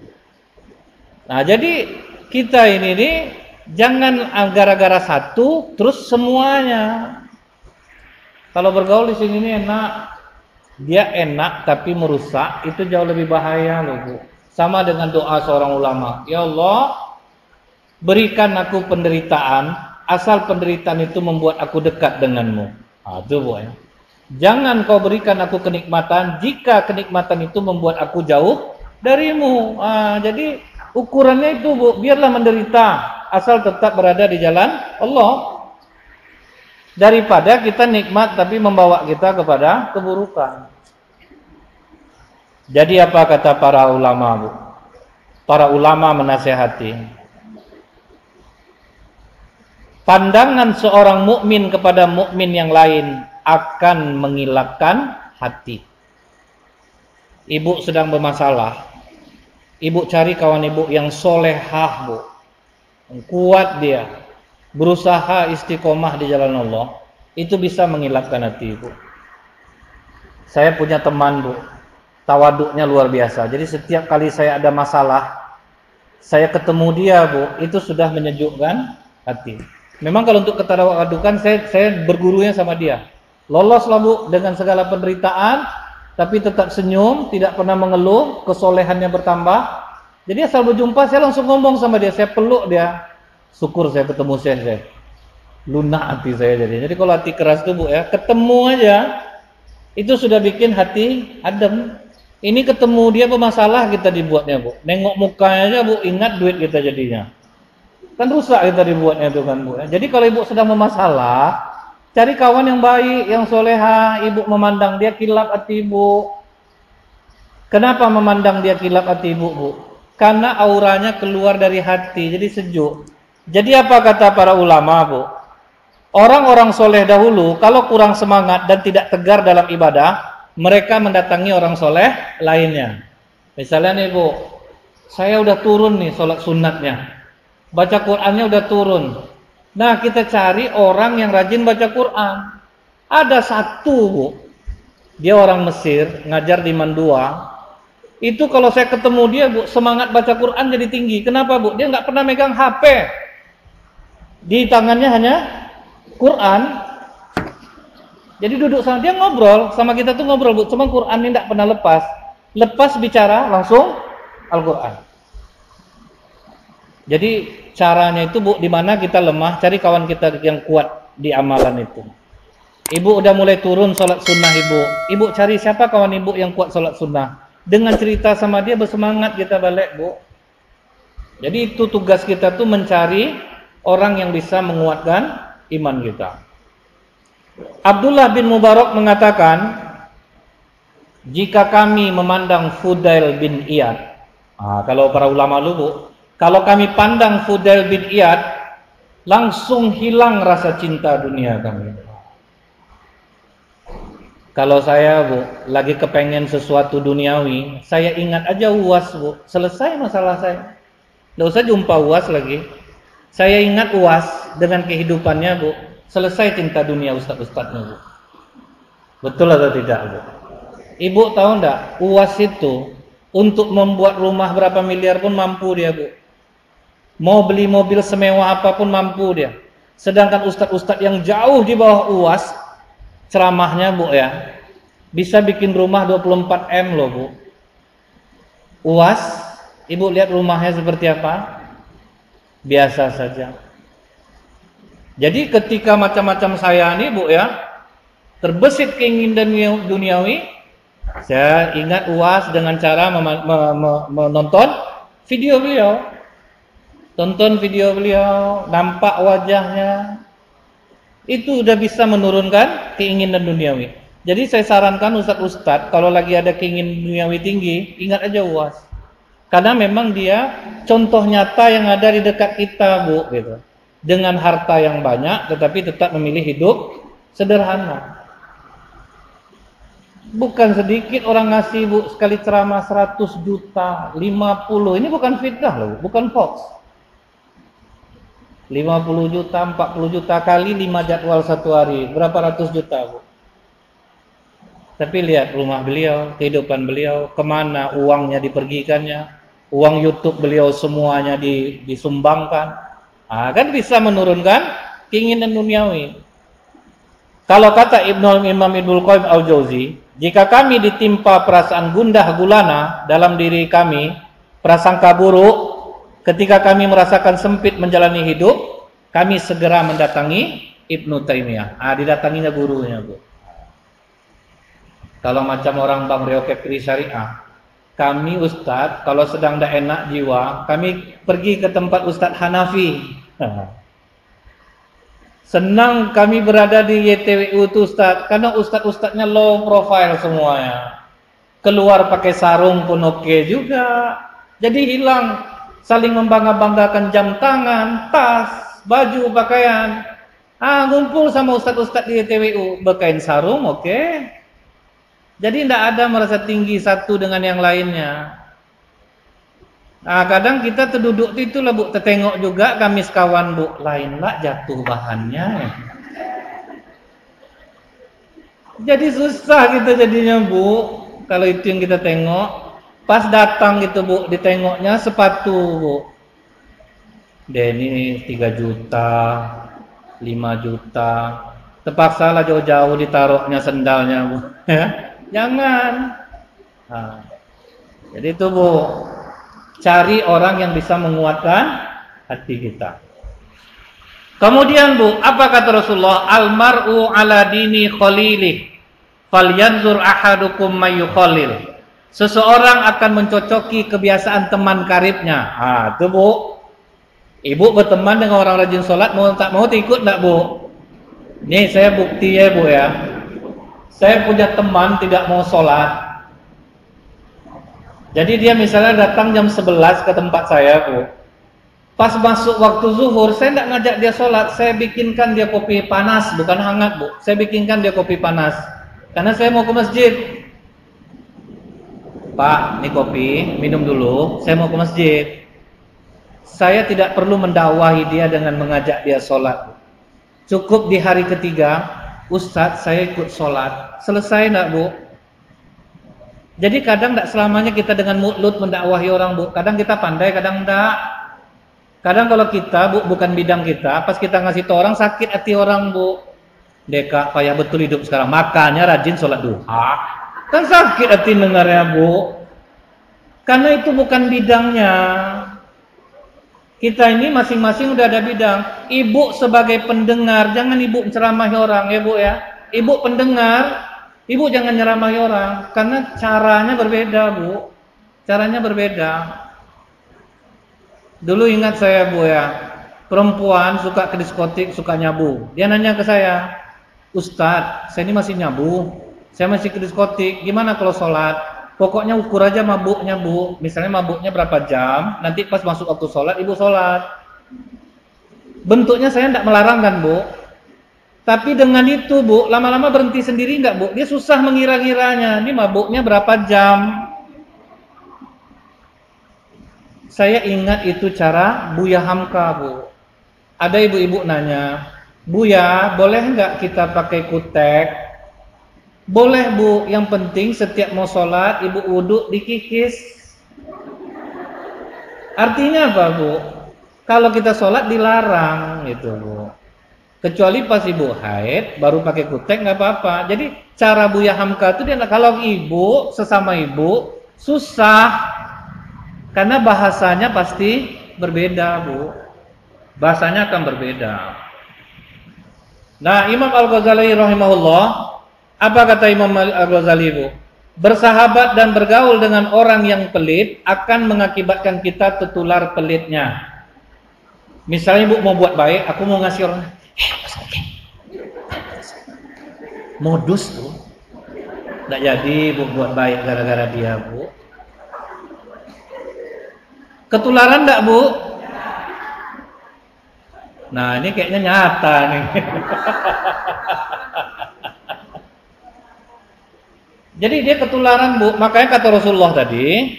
Nah, jadi kita ini nih jangan gara-gara satu terus semuanya. Kalau bergaul di sini nih enak, dia enak tapi merusak, itu jauh lebih bahaya loh Bu. Sama dengan doa seorang ulama, ya Allah, berikan aku penderitaan, asal penderitaan itu membuat aku dekat denganmu. Itu Bu ya. Jangan kau berikan aku kenikmatan jika kenikmatan itu membuat aku jauh darimu. Jadi ukurannya itu Bu, biarlah menderita asal tetap berada di jalan Allah, daripada kita nikmat tapi membawa kita kepada keburukan. Jadi apa kata para ulama Bu? Para ulama menasihati, pandangan seorang mukmin kepada mukmin yang lain akan mengilapkan hati. Ibu sedang bermasalah, ibu cari kawan ibu yang solehah Bu, kuat dia, berusaha istiqomah di jalan Allah, itu bisa mengilapkan hati ibu. Saya punya teman Bu, tawaduknya luar biasa. Jadi setiap kali saya ada masalah, saya ketemu dia Bu, itu sudah menyejukkan hati. Memang kalau untuk ketawadukan saya bergurunya sama dia. Lolos lah Bu dengan segala penderitaan, tapi tetap senyum, tidak pernah mengeluh, kesolehannya bertambah. Jadi asal berjumpa saya langsung ngomong sama dia, saya peluk dia. Syukur saya ketemu saya. Lunak hati saya jadi kalau hati keras tuh Bu ya, ketemu aja itu sudah bikin hati adem. Ini ketemu dia bermasalah kita dibuatnya Bu, nengok mukanya aja Bu, ingat duit kita jadinya. Kan rusak kita dibuatnya itu kan Bu ya. Jadi kalau ibu sedang bermasalah, cari kawan yang baik, yang soleha, ibu memandang dia kilap hati ibu. Kenapa memandang dia kilap hati ibu Bu? Karena auranya keluar dari hati, jadi sejuk. Jadi apa kata para ulama Bu? Orang-orang soleh dahulu kalau kurang semangat dan tidak tegar dalam ibadah, mereka mendatangi orang soleh lainnya. Misalnya nih Bu, saya udah turun nih sholat sunatnya, baca Qur'annya udah turun. Nah kita cari orang yang rajin baca Qur'an. Ada satu Bu, dia orang Mesir, ngajar di Mandua. Itu kalau saya ketemu dia Bu, semangat baca Quran jadi tinggi. Kenapa Bu? Dia nggak pernah megang HP. Di tangannya hanya Quran. Jadi duduk sama dia ngobrol, sama kita tuh ngobrol Bu, cuma Quran ini nggak pernah lepas. Lepas bicara langsung Al-Quran. Jadi caranya itu Bu, di mana kita lemah, cari kawan kita yang kuat di amalan itu. Ibu udah mulai turun sholat sunnah ibu cari siapa kawan ibu yang kuat sholat sunnah. Dengan cerita sama dia bersemangat kita balik Bu. Jadi itu tugas kita tuh mencari orang yang bisa menguatkan iman kita. Abdullah bin Mubarak mengatakan, jika kami memandang Fudail bin Iyad, kalau para ulama dulu Bu, kalau kami pandang Fudail bin Iyad, langsung hilang rasa cinta dunia kami. Kalau saya Bu, lagi kepengen sesuatu duniawi, saya ingat aja UAS Bu, selesai masalah saya. Nggak usah jumpa UAS lagi. Saya ingat UAS dengan kehidupannya Bu, selesai cinta dunia ustaz-ustaznya Bu. Betul atau tidak Bu? Ibu tahu enggak, UAS itu untuk membuat rumah berapa miliar pun mampu dia Bu. Mau beli mobil semewah apapun mampu dia. Sedangkan ustadz-ustadz yang jauh di bawah UAS, ceramahnya Bu ya, bisa bikin rumah 24 M loh Bu. UAS, Ibu lihat rumahnya seperti apa? Biasa saja. Jadi ketika macam-macam saya nih Bu ya, terbesit keinginan duniawi, saya ingat UAS dengan cara menonton video beliau. Tonton video beliau, nampak wajahnya, itu udah bisa menurunkan keinginan duniawi. Jadi saya sarankan ustadz-ustadz kalau lagi ada keinginan duniawi tinggi, ingat aja UAS. Karena memang dia contoh nyata yang ada di dekat kita Bu, gitu. Dengan harta yang banyak, tetapi tetap memilih hidup sederhana. Bukan sedikit orang ngasih Bu, sekali ceramah 100 juta, 50, ini bukan fitnah loh, bukan hoax. 50 juta, 40 juta kali 5 jadwal satu hari, berapa ratus juta Bu. Tapi lihat rumah beliau, kehidupan beliau, kemana uangnya dipergikannya, uang YouTube beliau semuanya disumbangkan. Kan bisa menurunkan keinginan duniawi. Kalau kata Imam Ibnul Qayyim Al-Jauzi, jika kami ditimpa perasaan gundah gulana dalam diri kami, prasangka buruk, ketika kami merasakan sempit menjalani hidup, kami segera mendatangi Ibnu Taimiyah. Didatanginya gurunya Bu. Kalau macam orang Bang Reo Kepri Syariah, kami Ustadz kalau sedang tidak enak jiwa, kami pergi ke tempat Ustadz Hanafi. Senang kami berada di YTWU itu Ustadz, karena Ustadz-Ustadznya low profile semuanya. Keluar pakai sarung pun oke juga. Jadi hilang saling membangga-banggakan jam tangan, tas, baju, pakaian. Ngumpul sama Ustadz-Ustadz di YTWU, berkain sarung oke. Jadi tidak ada merasa tinggi satu dengan yang lainnya. Kadang kita terduduk itu lah Bu, tertengok juga kami sekawan Bu, lain lah jatuh bahannya. Jadi susah kita jadinya Bu, kalau itu yang kita tengok. Pas datang gitu Bu, ditengoknya sepatu Bu. Ini 3 juta, 5 juta. Terpaksa lah jauh-jauh ditaruhnya sendalnya Bu. Jangan. Jadi itu Bu, cari orang yang bisa menguatkan hati kita. Kemudian Bu, apa kata Rasulullah? Al-mar'u ala dini khalilih, falyanzur ahadukum mayyukhalil. Seseorang akan mencocoki kebiasaan teman karibnya. Itu Bu. Ibu berteman dengan orang rajin sholat, mau tak mau ikut enggak Bu? Nih saya bukti ya Bu ya. Saya punya teman tidak mau sholat. Jadi dia misalnya datang jam 11 ke tempat saya Bu. Pas masuk waktu zuhur, saya tidak ngajak dia sholat. Saya bikinkan dia kopi panas, bukan hangat Bu. Saya bikinkan dia kopi panas. Karena saya mau ke masjid. Pak, ini kopi, minum dulu. Saya mau ke masjid. Saya tidak perlu mendakwahi dia dengan mengajak dia sholat. Cukup di hari ketiga, Ustadz saya ikut sholat. Selesai enggak Bu? Jadi kadang tidak selamanya kita dengan mulut mendakwahi orang Bu. Kadang kita pandai, kadang enggak. Kadang kalau kita Bu, bukan bidang kita, pas kita ngasih tahu orang sakit hati orang Bu. Deka payah betul hidup sekarang, makanya rajin sholat duha. Kan sakit hati dengarnya Bu. Karena itu bukan bidangnya. Kita ini masing-masing udah ada bidang. Ibu sebagai pendengar, jangan ibu ceramahi orang ya Bu ya. Ibu pendengar, ibu jangan nyeramahi orang. Karena caranya berbeda Bu. Caranya berbeda. Dulu ingat saya Bu ya, perempuan suka ke diskotik, suka nyabu. Dia nanya ke saya, Ustadz, saya ini masih nyabu, saya masih ke diskotik, gimana kalau sholat? Pokoknya ukur aja mabuknya Bu. Misalnya mabuknya berapa jam, nanti pas masuk waktu sholat, ibu sholat. Bentuknya saya tidak melarang kan Bu. Tapi dengan itu Bu, lama-lama berhenti sendiri enggak Bu? Dia susah mengira-ngiranya, ini mabuknya berapa jam. Saya ingat itu cara Buya Hamka Bu. Ada ibu-ibu nanya, Buya boleh enggak kita pakai kutek? Boleh Bu, yang penting setiap mau sholat ibu wudhu dikikis. Artinya apa Bu? Kalau kita sholat dilarang gitu Bu. Kecuali pas ibu haid baru pakai kutek nggak apa-apa. Jadi cara Buya Hamka itu dia kalau ibu sesama ibu susah karena bahasanya pasti berbeda Bu. Bahasanya akan berbeda. Nah Imam Al-Ghazali rahimahullah, apa kata Imam Al-Ghazali Bu? Bersahabat dan bergaul dengan orang yang pelit akan mengakibatkan kita tertular pelitnya. Misalnya Bu mau buat baik, aku mau ngasih orang modus tuh, nggak jadi Bu buat baik gara-gara dia Bu. Ketularan nggak Bu? Nah ini kayaknya nyata nih. Jadi dia ketularan Bu. Makanya kata Rasulullah tadi,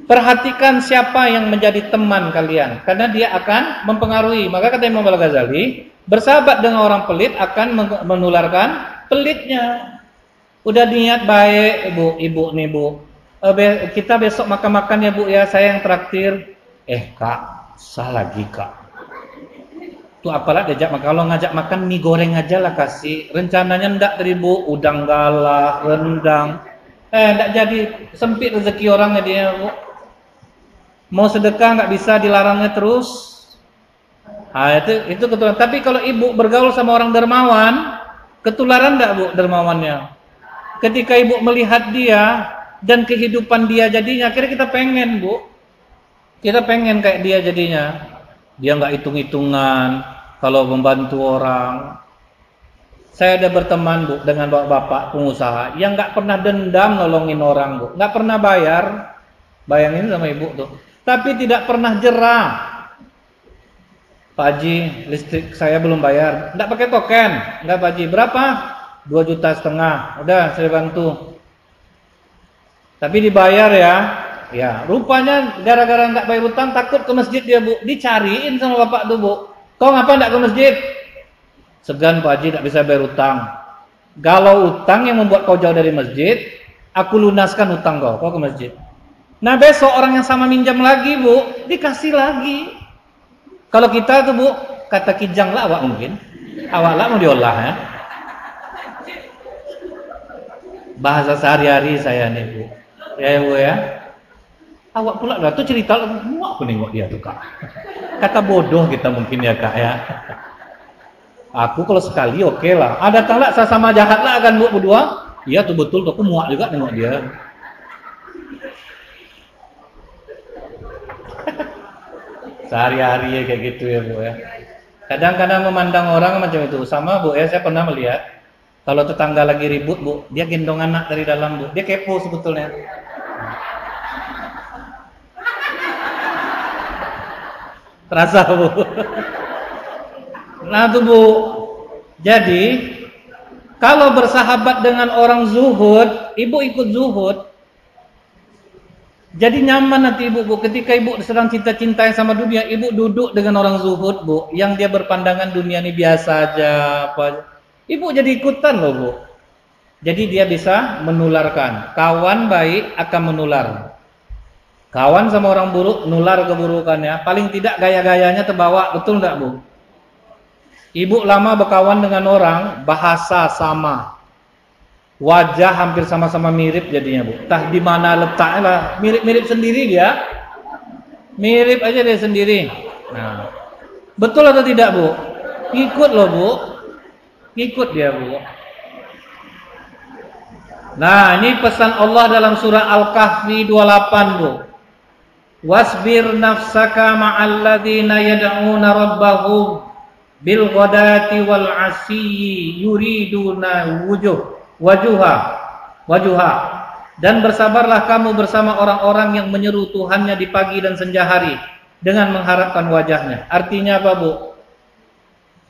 perhatikan siapa yang menjadi teman kalian, karena dia akan mempengaruhi. Maka kata Imam Al-Ghazali, bersahabat dengan orang pelit akan menularkan pelitnya. Udah niat baik ibu nih Bu, kita besok makan-makan ya Bu ya, saya yang traktir. Kak, sah lagi Kak. Tuh apalah diajak makan, kalau ngajak makan mie goreng aja lah kasih. Rencananya ndak tadi Bu, udang galah, rendang. Ndak jadi, sempit rezeki orangnya dia Bu. Mau sedekah nggak bisa, dilarangnya terus. Nah, itu ketularan. Tapi kalau ibu bergaul sama orang dermawan, ketularan nggak Bu dermawannya? Ketika ibu melihat dia dan kehidupan dia jadinya, akhirnya kita pengen Bu. Kita pengen kayak dia jadinya. Dia nggak hitung-hitungan kalau membantu orang. Saya ada berteman Bu dengan bapak pengusaha yang nggak pernah dendam nolongin orang Bu, nggak pernah bayar. Bayangin sama ibu tuh. Tapi tidak pernah jerah. Pak Haji, listrik saya belum bayar. Nggak pakai token. Nggak Pak Haji, berapa? 2,5 juta. Udah saya bantu. Tapi dibayar ya. Ya, rupanya gara-gara nggak bayar utang takut ke masjid dia Bu. Dicariin sama bapak tuh Bu. Kau ngapa nggak ke masjid? Segan Pak Haji, nggak bisa bayar utang. Kalau utang yang membuat kau jauh dari masjid, aku lunaskan utang kau ke masjid. Nah besok orang yang sama minjam lagi Bu, dikasih lagi. Kalau kita tuh Bu, kata kijang lah awak mungkin. Awak lah mau diolah ya. Bahasa sehari-hari saya nih Bu. Ya Bu ya. Awak pula lah tuh cerita, muak aku nengok dia tuh Kak. Kata bodoh kita mungkin ya Kak ya. Aku kalau sekali oke lah. Ada talak saya sama jahat lah akan Bu berdua. Iya tuh betul tuh, aku muak juga nengok dia. Sehari-hari ya kayak gitu ya Bu ya. Kadang-kadang memandang orang macam itu. Sama Bu ya, saya pernah melihat kalau tetangga lagi ribut Bu, dia gendong anak dari dalam Bu. Dia kepo sebetulnya. Terasa Bu. Nah tuh Bu. Jadi kalau bersahabat dengan orang zuhud, ibu ikut zuhud. Jadi nyaman nanti ibu Bu. Ketika ibu sedang cinta-cinta sama dunia, ibu duduk dengan orang zuhud Bu, yang dia berpandangan dunia ini biasa aja apa. Ibu jadi ikutan loh Bu. Jadi dia bisa menularkan. Kawan baik akan menular. Kawan sama orang buruk, nular keburukannya. Paling tidak gaya-gayanya terbawa, betul enggak Bu? Ibu lama berkawan dengan orang, bahasa sama. Wajah hampir sama-sama mirip jadinya Bu. Entah di mana letaknya lah, mirip-mirip sendiri dia. Mirip aja dia sendiri. Nah, betul atau tidak Bu? Ikut loh Bu. Ikut dia Bu. Nah, ini pesan Allah dalam surah Al-Kahfi 28 Bu. Wasbir nafsaka ma'al ladzina yad'una rabbahum bil ghadati wal 'ashiyyi yuriduna wajuha. Dan bersabarlah kamu bersama orang-orang yang menyeru Tuhannya di pagi dan senja hari dengan mengharapkan wajahnya. Artinya apa Bu?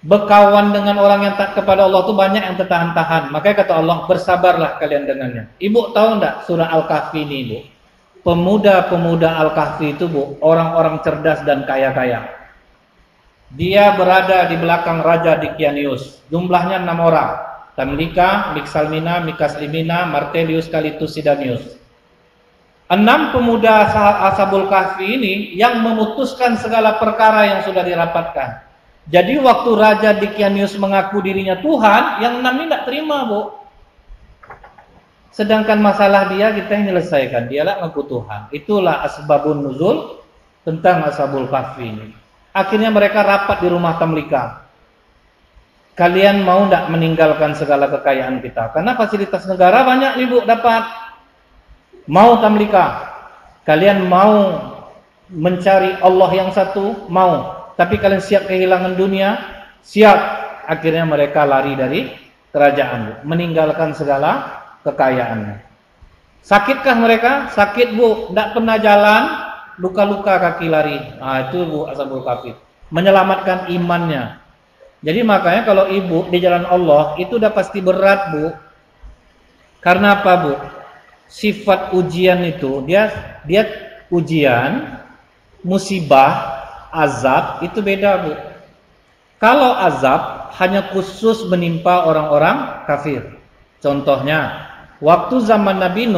Berkawan dengan orang yang tak kepada Allah itu banyak yang tertahan-tahan. Makanya kata Allah, bersabarlah kalian dengannya. Ibu tahu enggak surah Al-Kahfi ini Bu? Pemuda-pemuda Al-Kahfi itu Bu, orang-orang cerdas dan kaya-kaya. Dia berada di belakang Raja Dikianius. Jumlahnya 6 orang. Tamlika, Miksalmina, Mikaslimina, Martelius, Kalitus, Sidanius. 6 pemuda Ashabul Kahfi ini yang memutuskan segala perkara yang sudah dirapatkan. Jadi waktu Raja Dicanius mengaku dirinya Tuhan, yang 6 ini tidak terima, Bu. Sedangkan masalah dia kita yang menyelesaikan, dialah ngaku Tuhan. Itulah asbabun nuzul tentang Ashabul Kahfi ini. Akhirnya mereka rapat di rumah Tamlika. Kalian mau tidak meninggalkan segala kekayaan kita? Karena fasilitas negara banyak nih, Bu, dapat. Mau Tamlika? Kalian mau mencari Allah yang satu? Mau. Tapi kalian siap kehilangan dunia? Siap. Akhirnya mereka lari dari kerajaan, Bu. Meninggalkan segala kekayaannya. Sakitkah mereka? Sakit, Bu. Tidak pernah jalan, luka-luka kaki lari. Nah, itu, Bu, Ashabul Kahfi. Menyelamatkan imannya. Jadi makanya kalau ibu di jalan Allah itu udah pasti berat, Bu. Karena apa, Bu? Sifat ujian itu dia ujian, musibah, azab itu beda, Bu. Kalau azab hanya khusus menimpa orang-orang kafir. Contohnya, waktu zaman Nabi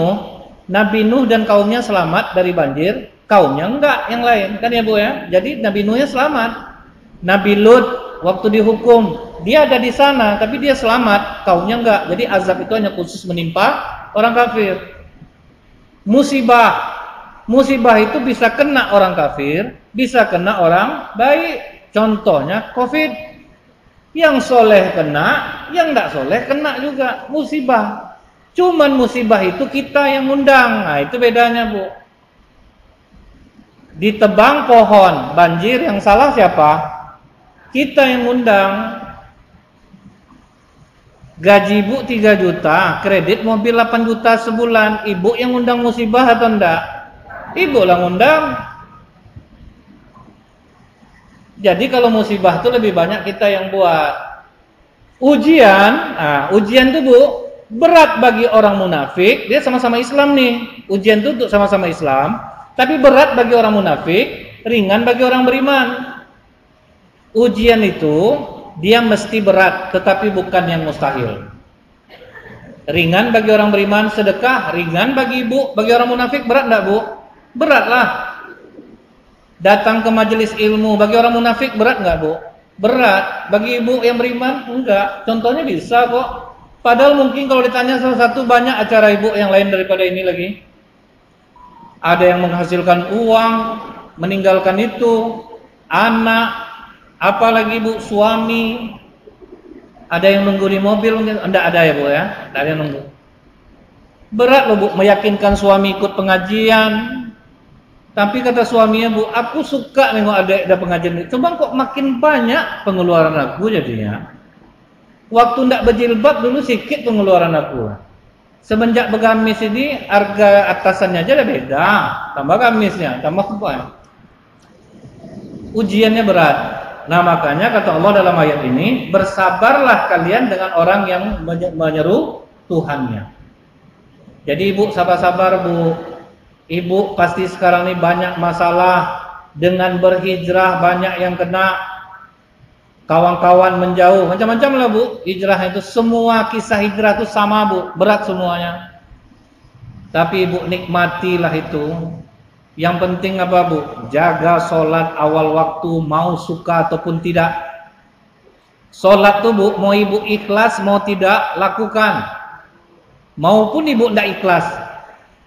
Nuh dan kaumnya selamat dari banjir, kaumnya enggak, yang lain kan ya, Bu ya. Jadi Nabi Nuhnya selamat. Nabi Lut waktu dihukum, dia ada di sana tapi dia selamat, kaumnya enggak. Jadi azab itu hanya khusus menimpa orang kafir. Musibah itu bisa kena orang kafir, bisa kena orang baik. Contohnya Covid. Yang soleh kena, yang enggak soleh kena juga musibah. Cuman musibah itu kita yang undang. Nah, itu bedanya, Bu. Ditebang pohon, banjir, yang salah siapa? Kita yang undang. Gaji ibu 3 juta, kredit mobil 8 juta sebulan. Ibu yang undang musibah atau enggak? Ibu lah ngundang. Jadi kalau musibah itu lebih banyak kita yang buat. Ujian itu, Bu, berat bagi orang munafik. Dia sama-sama Islam nih. Ujian itu untuk sama-sama Islam, tapi berat bagi orang munafik, ringan bagi orang beriman. Ujian itu dia mesti berat, tetapi bukan yang mustahil. Ringan bagi orang beriman, sedekah. Ringan bagi ibu, bagi orang munafik berat enggak, Bu? Beratlah. Datang ke majelis ilmu bagi orang munafik berat enggak, Bu? Berat. Bagi ibu yang beriman enggak. Contohnya bisa kok. Padahal mungkin kalau ditanya salah satu, banyak acara ibu yang lain daripada ini lagi. Ada yang menghasilkan uang, meninggalkan itu, anak, apalagi, Bu, suami. Ada yang nunggu di mobil mungkin. Enggak ada ya, Bu ya? Enggak ada yang nunggu. Berat loh, Bu, meyakinkan suami ikut pengajian. Tapi kata suaminya, Bu, aku suka nengok ada pengajian ini. Coba kok makin banyak pengeluaran aku jadinya. Waktu enggak berjilbab dulu sedikit pengeluaran aku. Semenjak bergamis ini harga atasannya aja udah beda. Tambah gamisnya, tambah apa? Ujiannya berat. Nah, makanya kata Allah dalam ayat ini, bersabarlah kalian dengan orang yang menyeru Tuhannya. Jadi ibu sabar-sabar, Bu. Ibu pasti sekarang ini banyak masalah. Dengan berhijrah banyak yang kena. Kawan-kawan menjauh, macam-macam lah, Bu. Hijrah itu, semua kisah hijrah itu sama, Bu. Berat semuanya. Tapi Ibu nikmatilah itu. Yang penting apa, Bu? Jaga sholat awal waktu, mau suka ataupun tidak. Sholat tuh, Bu, mau Ibu ikhlas, mau tidak, lakukan. Maupun Ibu tidak ikhlas,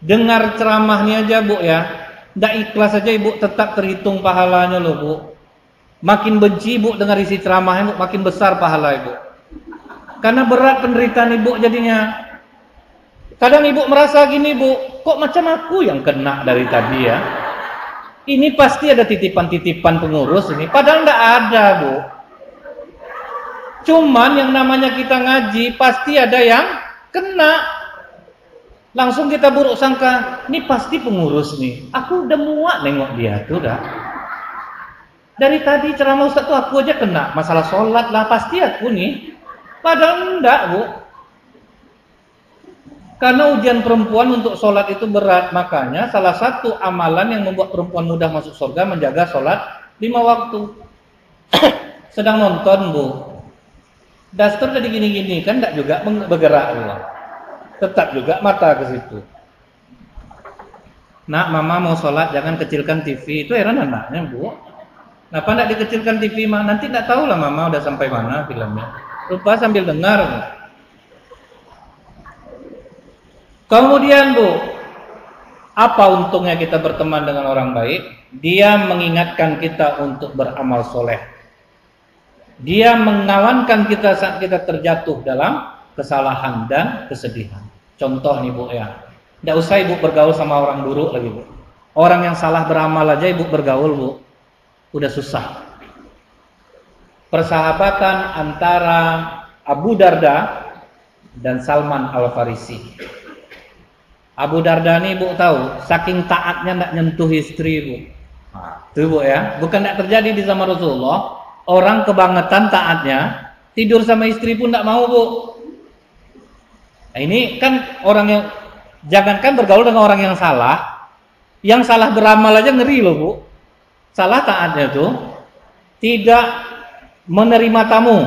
dengar ceramahnya aja, Bu ya. Tidak ikhlas aja Ibu tetap terhitung pahalanya loh, Bu. Makin benci Ibu dengar isi ceramahnya, Bu, makin besar pahala Ibu. Karena berat penderitaan Ibu jadinya. Kadang Ibu merasa gini, Bu, kok macam aku yang kena dari tadi ya. Ini pasti ada titipan-titipan pengurus ini. Padahal enggak ada, Bu. Cuman yang namanya kita ngaji, pasti ada yang kena. Langsung kita buruk sangka, ini pasti pengurus nih. Aku udah muak nengok dia tuh dah. Dari tadi ceramah Ustaz tuh aku aja kena. Masalah sholat lah, pasti aku nih. Padahal enggak, Bu. Karena ujian perempuan untuk sholat itu berat. Makanya salah satu amalan yang membuat perempuan mudah masuk surga, menjaga sholat 5 waktu. Sedang nonton, Bu. Daster jadi gini-gini, kan enggak juga bergerak, Allah. Tetap juga mata ke situ. Nak, mama mau sholat, jangan kecilkan TV. Itu heran anaknya, Bu. Kenapa enggak dikecilkan TV, Mak? Nanti enggak tahu lah mama udah sampai mana filmnya. Lupa sambil dengar. Kemudian, Bu, apa untungnya kita berteman dengan orang baik? Dia mengingatkan kita untuk beramal soleh. Dia mengawankan kita saat kita terjatuh dalam kesalahan dan kesedihan. Contoh nih, Bu, ya. Tidak usah ibu bergaul sama orang buruk lagi, Bu. Orang yang salah beramal aja ibu bergaul, Bu. Udah susah. Persahabatan antara Abu Darda dan Salman Al-Farisi. Abu Darda ini ibu tahu, saking taatnya tidak nyentuh istri, Bu. Nah, itu, Bu, ya. Bukan tidak terjadi di zaman Rasulullah. Orang kebangetan taatnya, tidur sama istri pun tidak mau, Bu. Nah, ini kan orang yang jangankan bergaul dengan orang yang salah beramal aja ngeri loh, Bu. Salah taatnya tuh tidak menerima tamu.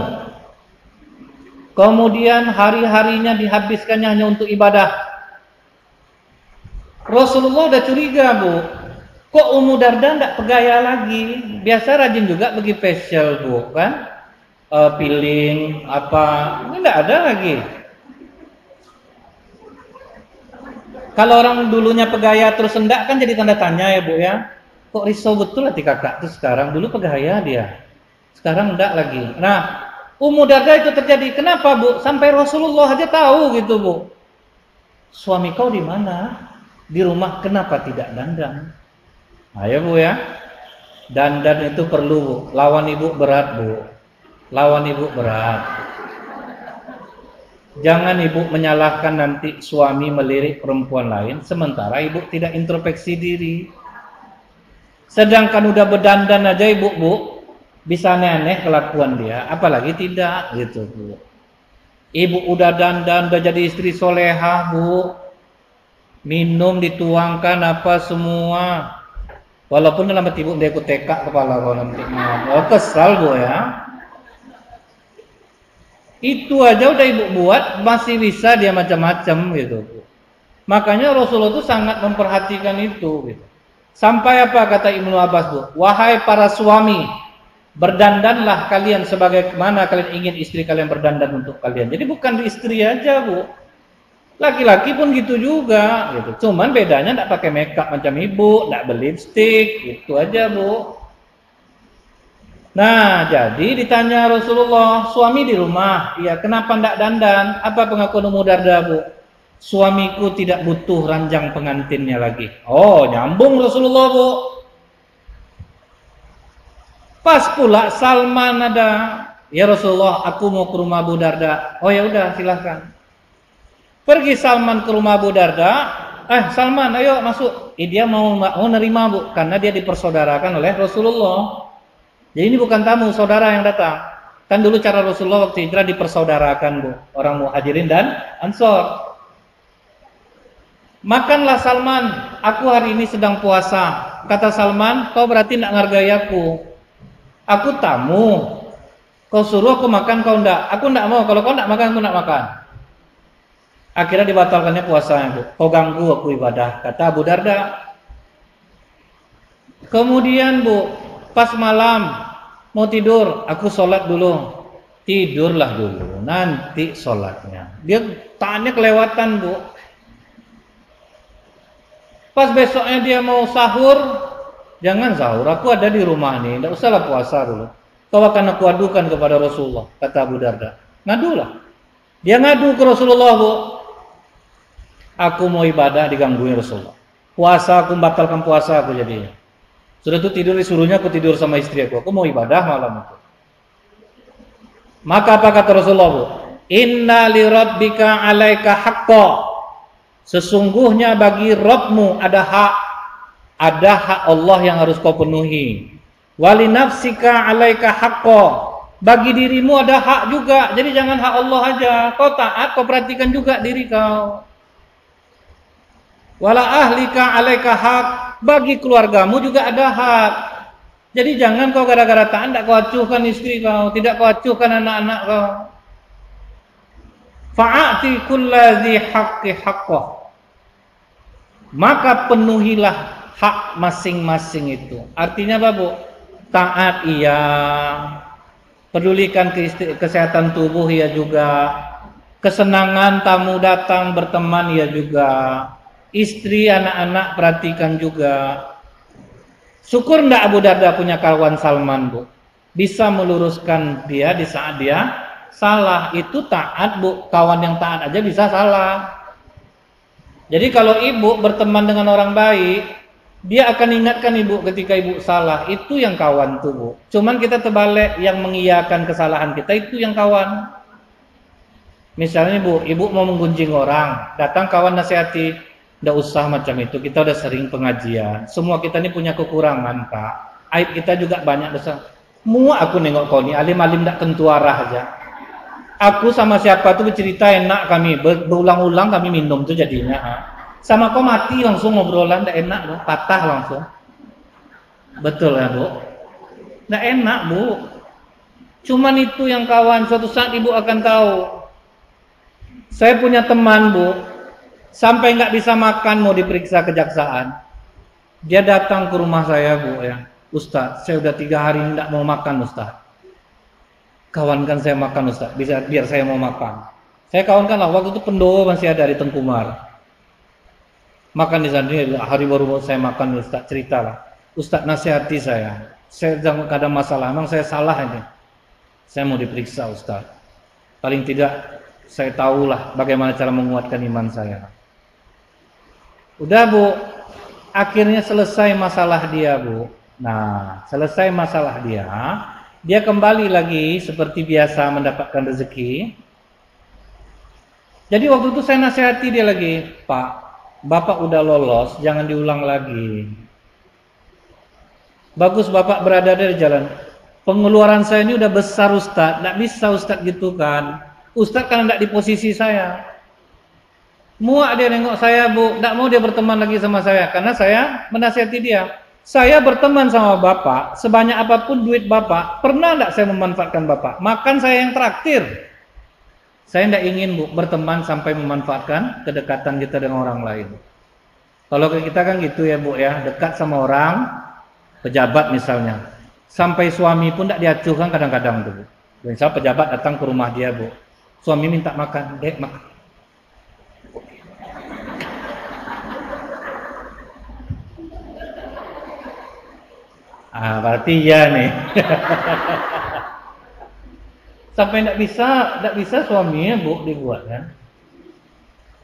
Kemudian hari-harinya dihabiskannya hanya untuk ibadah. Rasulullah udah curiga, Bu. Kok Ummu Darda enggak pegaya lagi? Biasa rajin juga pergi facial, Bu, kan? Peeling apa? Ini enggak ada lagi. Kalau orang dulunya pegaya terus enggak kan jadi tanda tanya ya, Bu, ya. Kok risau betul hati kakak tuh sekarang, dulu pegaya dia. Sekarang enggak lagi. Nah, Ummu Darda itu terjadi. Kenapa, Bu? Sampai Rasulullah aja tahu gitu, Bu. Suami kau di mana? Di rumah, kenapa tidak dandan? Ayo, Bu, ya. Dandan itu perlu, Bu. Lawan ibu berat, Bu. Lawan ibu berat. Jangan ibu menyalahkan nanti suami melirik perempuan lain, sementara ibu tidak introspeksi diri. Sedangkan udah berdandan aja ibu, Bu, bisa aneh-aneh kelakuan dia, apalagi tidak gitu, Bu. Ibu udah dandan, udah jadi istri soleha, Bu. Minum dituangkan apa semua. Walaupun dalam hati ibu dia ikut tekak kepala kau nanti. Oh, kesal, Bu, ya. Itu aja udah ibu buat, masih bisa dia macam-macam gitu. Makanya Rasulullah itu sangat memperhatikan itu gitu. Sampai apa kata Ibnu Abbas, Bu? Wahai para suami, berdandanlah kalian sebagaimana kalian ingin istri kalian berdandan untuk kalian. Jadi bukan istri aja, Bu. Laki-laki pun gitu juga gitu. Cuman bedanya enggak pakai makeup macam ibu, enggak berlipstik, gitu aja, Bu. Nah, jadi ditanya Rasulullah, suami di rumah, iya, kenapa ndak dandan? Apa pengakuan Ummu Darda, Bu? Suamiku tidak butuh ranjang pengantinnya lagi. Oh, nyambung Rasulullah, Bu. Pas pula Salman ada, ya Rasulullah, aku mau ke rumah Abu Darda. Oh ya udah, silahkan. Pergi Salman ke rumah Abu Darda. Salman, ayo masuk. Dia mau nerima, Bu, karena dia dipersaudarakan oleh Rasulullah. Jadi ini bukan tamu, saudara yang datang. Kan dulu cara Rasulullah waktu hijrah dipersaudarakan, Bu. Orang Muhajirin dan Ansor. Makanlah Salman, aku hari ini sedang puasa. Kata Salman, kau berarti tidak menghargai aku. Aku tamu. Kau suruh aku makan, kau enggak. Aku enggak mau, kalau kau enggak makan, aku enggak makan. Akhirnya dibatalkannya puasanya, Bu. Kau ganggu aku ibadah, kata Abu Darda. Kemudian, Bu, pas malam mau tidur, aku sholat dulu. Tidurlah dulu, nanti sholatnya. Dia taatnya kelewatan, Bu. Pas besoknya dia mau sahur, jangan sahur, aku ada di rumah nih, tidak usahlah puasa dulu. Kau akan aku adukan kepada Rasulullah, kata Abu Darda. Ngadulah. Dia ngadu ke Rasulullah, Bu. Aku mau ibadah, digangguin Rasulullah. Puasa, aku membatalkan puasa aku jadinya. Sudah itu tidur disuruhnya aku tidur sama istri aku mau ibadah malam itu. Maka apa kata Rasulullah, Bu? Inna li rabbika 'alaika haqqo. Sesungguhnya bagi Rabbmu ada hak Allah yang harus kau penuhi. Wali nafsika 'alaika haqqo. Bagi dirimu ada hak juga. Jadi jangan hak Allah aja. Kau taat, kau perhatikan juga diri kau. Wala ahlika 'alaika haq. Bagi keluargamu juga ada hak. Jadi jangan kau gara-gara taat tidak kau acuhkan istri kau, tidak kau acuhkan anak-anak kau. Fa'ati kulladzi haqqi haqqah. maka penuhilah hak masing-masing itu. Artinya apa, Bu? Taat iya, pedulikan kesehatan tubuh ya juga, kesenangan tamu datang berteman ya juga, istri anak-anak perhatikan juga. Syukur ndak Abu Darda punya kawan Salman, Bu, bisa meluruskan dia di saat dia salah. Itu taat, Bu. Kawan yang taat aja bisa salah. Jadi kalau ibu berteman dengan orang baik, dia akan ingatkan ibu ketika ibu salah. Itu yang kawan tuh, Bu. Cuman kita terbalik, yang mengiyakan kesalahan kita itu yang kawan. Misalnya, Bu, ibu mau menggunjing orang, datang kawan nasihati, nggak usah macam itu, kita udah sering pengajian. Semua kita ini punya kekurangan, Kak. Aib kita juga banyak besar. Muak aku nengok kau nih, alim-alim nggak tentu arah aja. Aku sama siapa tuh bercerita enak kami, berulang-ulang kami minum tuh jadinya. Sama kau mati langsung ngobrolan, nggak enak, Bu. Patah langsung. Betul ya, Bu? Nggak enak, Bu. Cuman itu yang kawan, suatu saat ibu akan tahu. Saya punya teman, Bu, sampai nggak bisa makan mau diperiksa kejaksaan. Dia datang ke rumah saya, Bu, ya. Ustaz, saya udah 3 hari nggak mau makan, Ustaz. Kawankan saya makan, Ustaz, biar saya mau makan. Saya kawankan lah, waktu itu Pendowo masih ada di Tengkumar. Makan di sana, hari baru saya makan, Ustaz, ceritalah. Ustaz nasihati saya jangan ada masalah, emang saya salah ini. Saya mau diperiksa, Ustaz. Paling tidak saya tahulah bagaimana cara menguatkan iman saya. Udah, Bu, akhirnya selesai masalah dia, Bu. Nah, selesai masalah dia kembali lagi seperti biasa mendapatkan rezeki. Jadi waktu itu saya nasihati dia lagi, Pak, Bapak udah lolos, jangan diulang lagi. Bagus Bapak berada di jalan. Pengeluaran saya ini udah besar, Ustaz. Nggak bisa Ustaz gitu kan. Ustaz kan nggak di posisi saya. Muak dia nengok saya, Bu. Nggak mau dia berteman lagi sama saya. Karena saya menasihati dia. Saya berteman sama Bapak, sebanyak apapun duit Bapak, pernah nggak saya memanfaatkan Bapak? Makan saya yang traktir. Saya tidak ingin, Bu, berteman sampai memanfaatkan kedekatan kita dengan orang lain. Kalau kita kan gitu ya, Bu, ya, dekat sama orang, pejabat misalnya, sampai suami pun tidak diacuhkan kadang-kadang tuh, Bu. Misal pejabat datang ke rumah dia, Bu, suami minta makan, dek makan. Berarti ya nih. Sampai tidak bisa suaminya, Bu, dibuat kan.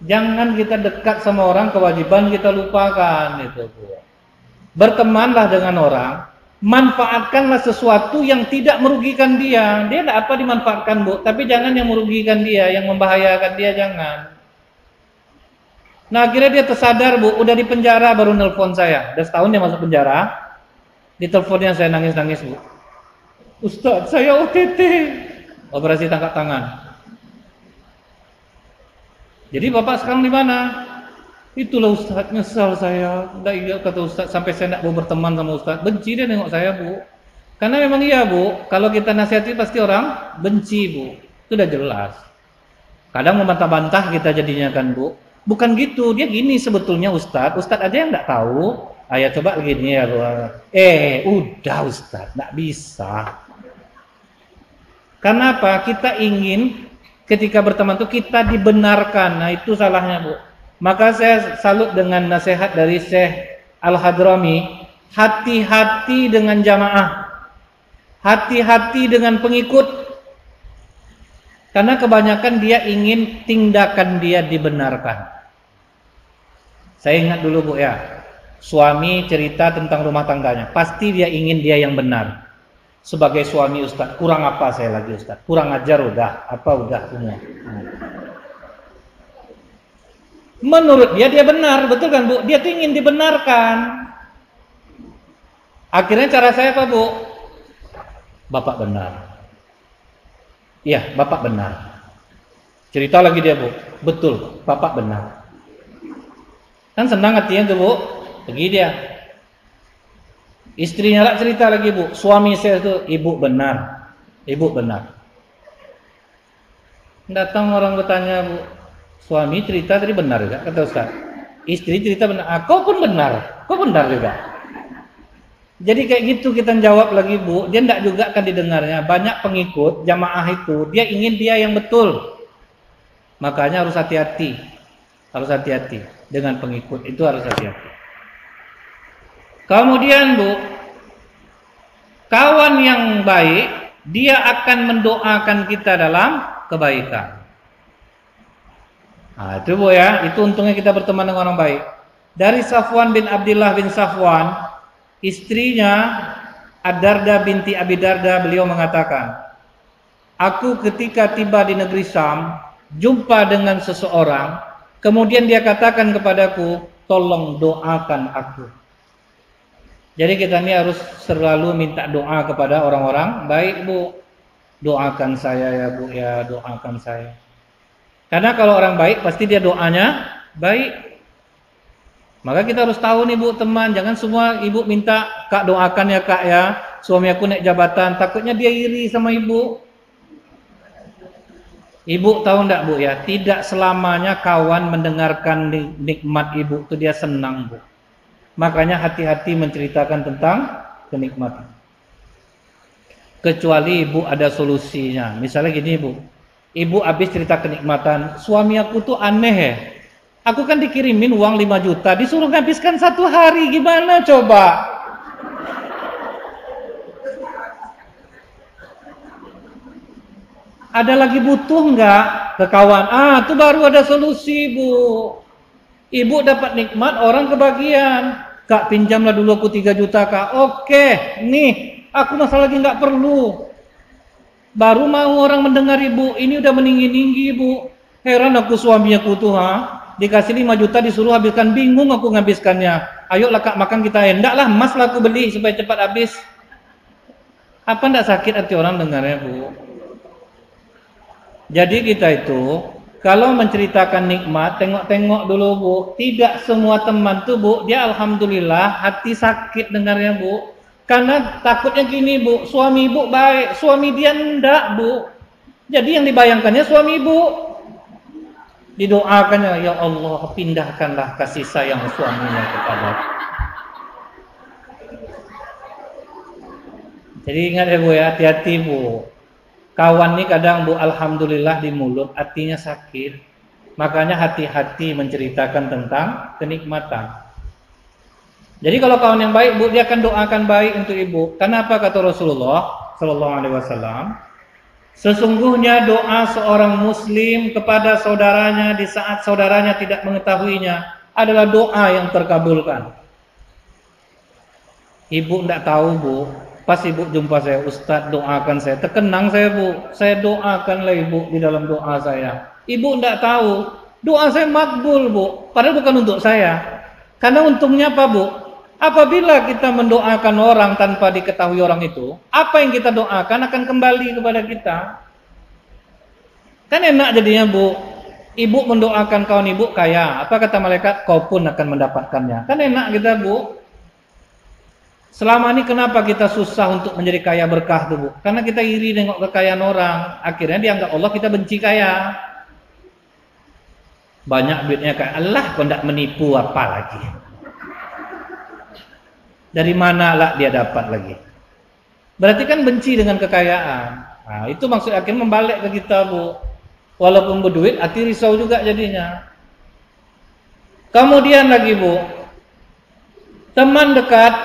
Jangan kita dekat sama orang, kewajiban kita lupakan itu, Bu. Bertemanlah dengan orang, manfaatkanlah sesuatu yang tidak merugikan dia. Dia tidak apa dimanfaatkan, Bu, tapi jangan yang merugikan dia, yang membahayakan dia, jangan. Nah, akhirnya dia tersadar, Bu, udah di penjara baru nelpon saya. Udah setahun dia masuk penjara. Di teleponnya saya nangis-nangis, Bu. Ustaz, saya OTT. Operasi tangkap tangan. Jadi Bapak sekarang di mana? Itulah Ustaz, nyesal saya. Enggak, iya kata Ustaz, sampai saya tidak mau berteman sama Ustaz. Benci dia nengok saya, Bu. Karena memang iya, Bu, kalau kita nasihati pasti orang benci, Bu. Itu udah jelas. Kadang membantah-bantah kita jadinya kan, Bu. Bukan gitu, dia gini sebetulnya Ustaz. Ustaz aja yang enggak tahu. Ayah coba begini ya, Bu. Udah Ustaz, enggak bisa. Karena apa? Kita ingin ketika berteman itu kita dibenarkan. Nah, itu salahnya, Bu. Maka saya salut dengan nasihat dari Syekh Al-Hadrami. Hati-hati dengan jamaah. Hati-hati dengan pengikut. Karena kebanyakan dia ingin tindakan dia dibenarkan. Saya ingat dulu, Bu, ya. Suami cerita tentang rumah tangganya. Pasti dia ingin dia yang benar. Sebagai suami Ustaz, kurang apa saya lagi Ustaz? Kurang ajar udah, apa udah semua. Menurut dia benar, betul kan, Bu? Dia tuh ingin dibenarkan. Akhirnya cara saya apa, Bu? Bapak benar. Iya, Bapak benar. Cerita lagi dia, Bu. Betul, Bapak benar. Kan senang hatinya tuh, Bu. Pergi dia. Istrinya lah cerita lagi, Bu. Suami saya tuh, Ibu benar. Ibu benar. Datang orang bertanya, Bu. Suami cerita tadi benar enggak? Kata Ustaz. Istri cerita benar, kau pun benar, kau benar juga. Jadi kayak gitu kita jawab lagi Bu, dia tidak juga akan didengarnya. Banyak pengikut jamaah itu, dia ingin dia yang betul. Makanya harus hati-hati. Harus hati-hati dengan pengikut, itu harus hati-hati. Kemudian Bu, kawan yang baik, dia akan mendoakan kita dalam kebaikan. Nah, itu Bu ya, itu untungnya kita berteman dengan orang baik. Dari Safwan bin Abdullah bin Safwan, istrinya Ad-Darda binti Abi Darda, beliau mengatakan, aku ketika tiba di negeri Syam, jumpa dengan seseorang, kemudian dia katakan kepadaku, tolong doakan aku. Jadi kita ini harus selalu minta doa kepada orang-orang baik Bu. Doakan saya ya Bu ya, doakan saya. Karena kalau orang baik pasti dia doanya baik. Maka kita harus tahu nih Bu teman, jangan semua ibu minta Kak doakan ya Kak ya, suami aku naik jabatan, takutnya dia iri sama ibu. Ibu tahu enggak Bu ya, tidak selamanya kawan mendengarkan nikmat ibu itu dia senang Bu. Makanya hati-hati menceritakan tentang kenikmatan. Kecuali ibu ada solusinya. Misalnya gini Bu, ibu habis cerita kenikmatan, suami aku tuh aneh ya. Aku kan dikirimin uang 5 juta, disuruh nghabiskan 1 hari, gimana coba? Ada lagi butuh enggak ke kawan? Itu baru ada solusi Bu. Ibu dapat nikmat, orang kebagian. Kak pinjamlah dulu aku 3 juta Kak. Oke, nih aku masa lagi enggak perlu. Baru mau orang mendengar ibu, ini udah meninggi-tinggi Bu. Heran aku suaminya tuh dikasih 5 juta disuruh habiskan, bingung aku nghabiskannya. Ayolah Kak makan kita, endaklah emas lah aku beli supaya cepat habis. Apa enggak sakit hati orang dengarnya Bu? Jadi kita itu kalau menceritakan nikmat, tengok-tengok dulu Bu. Tidak semua teman tuh Bu, dia alhamdulillah hati sakit dengarnya Bu. Karena takutnya gini Bu, suami ibu baik, suami dia enggak Bu. Jadi yang dibayangkannya suami ibu. Didoakannya, ya Allah pindahkanlah kasih sayang suaminya kepada. Jadi ingat ya Bu ya, hati-hati Bu. Kawan ini kadang Bu alhamdulillah di mulut, hatinya sakit. Makanya hati-hati menceritakan tentang kenikmatan. Jadi kalau kawan yang baik Bu, dia akan doakan baik untuk ibu. Kenapa kata Rasulullah sallallahu alaihi wasallam? Sesungguhnya doa seorang muslim kepada saudaranya di saat saudaranya tidak mengetahuinya adalah doa yang terkabulkan. Ibu tidak tahu Bu, pas ibu jumpa saya, Ustadz doakan saya, terkenang saya Bu, saya doakanlah ibu di dalam doa saya. Ibu tidak tahu, doa saya makbul Bu, padahal bukan untuk saya. Karena untungnya apa Bu? Apabila kita mendoakan orang tanpa diketahui orang itu, apa yang kita doakan akan kembali kepada kita. Kan enak jadinya Bu. Ibu mendoakan kawan ibu kaya, apa kata malaikat? Kau pun akan mendapatkannya. Kan enak kita Bu. Selama ini kenapa kita susah untuk menjadi kaya berkah tuh Bu? Karena kita iri nengok kekayaan orang. Akhirnya dianggap Allah kita benci kaya. Banyak duitnya kayak Allah, kau tidak menipu apa lagi? Dari mana lah dia dapat lagi? Berarti kan benci dengan kekayaan. Nah, itu maksud akhirnya membalik ke kita Bu. Walaupun berduit, hati risau juga jadinya. Kemudian lagi Bu, teman dekat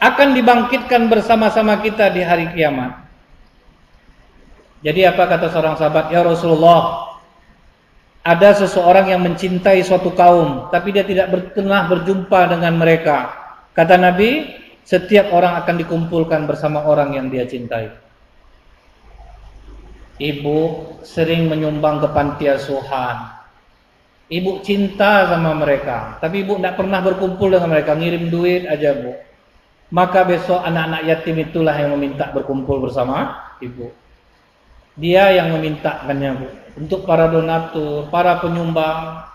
akan dibangkitkan bersama-sama kita di hari kiamat. Jadi apa kata seorang sahabat? Ya Rasulullah, ada seseorang yang mencintai suatu kaum, tapi dia tidak pernah berjumpa dengan mereka. Kata Nabi, setiap orang akan dikumpulkan bersama orang yang dia cintai. Ibu sering menyumbang ke panti asuhan. Ibu cinta sama mereka, tapi ibu tidak pernah berkumpul dengan mereka, ngirim duit aja Bu. Maka besok anak-anak yatim itulah yang meminta berkumpul bersama ibu. Dia yang memintakannya Bu. Untuk para donatur, para penyumbang,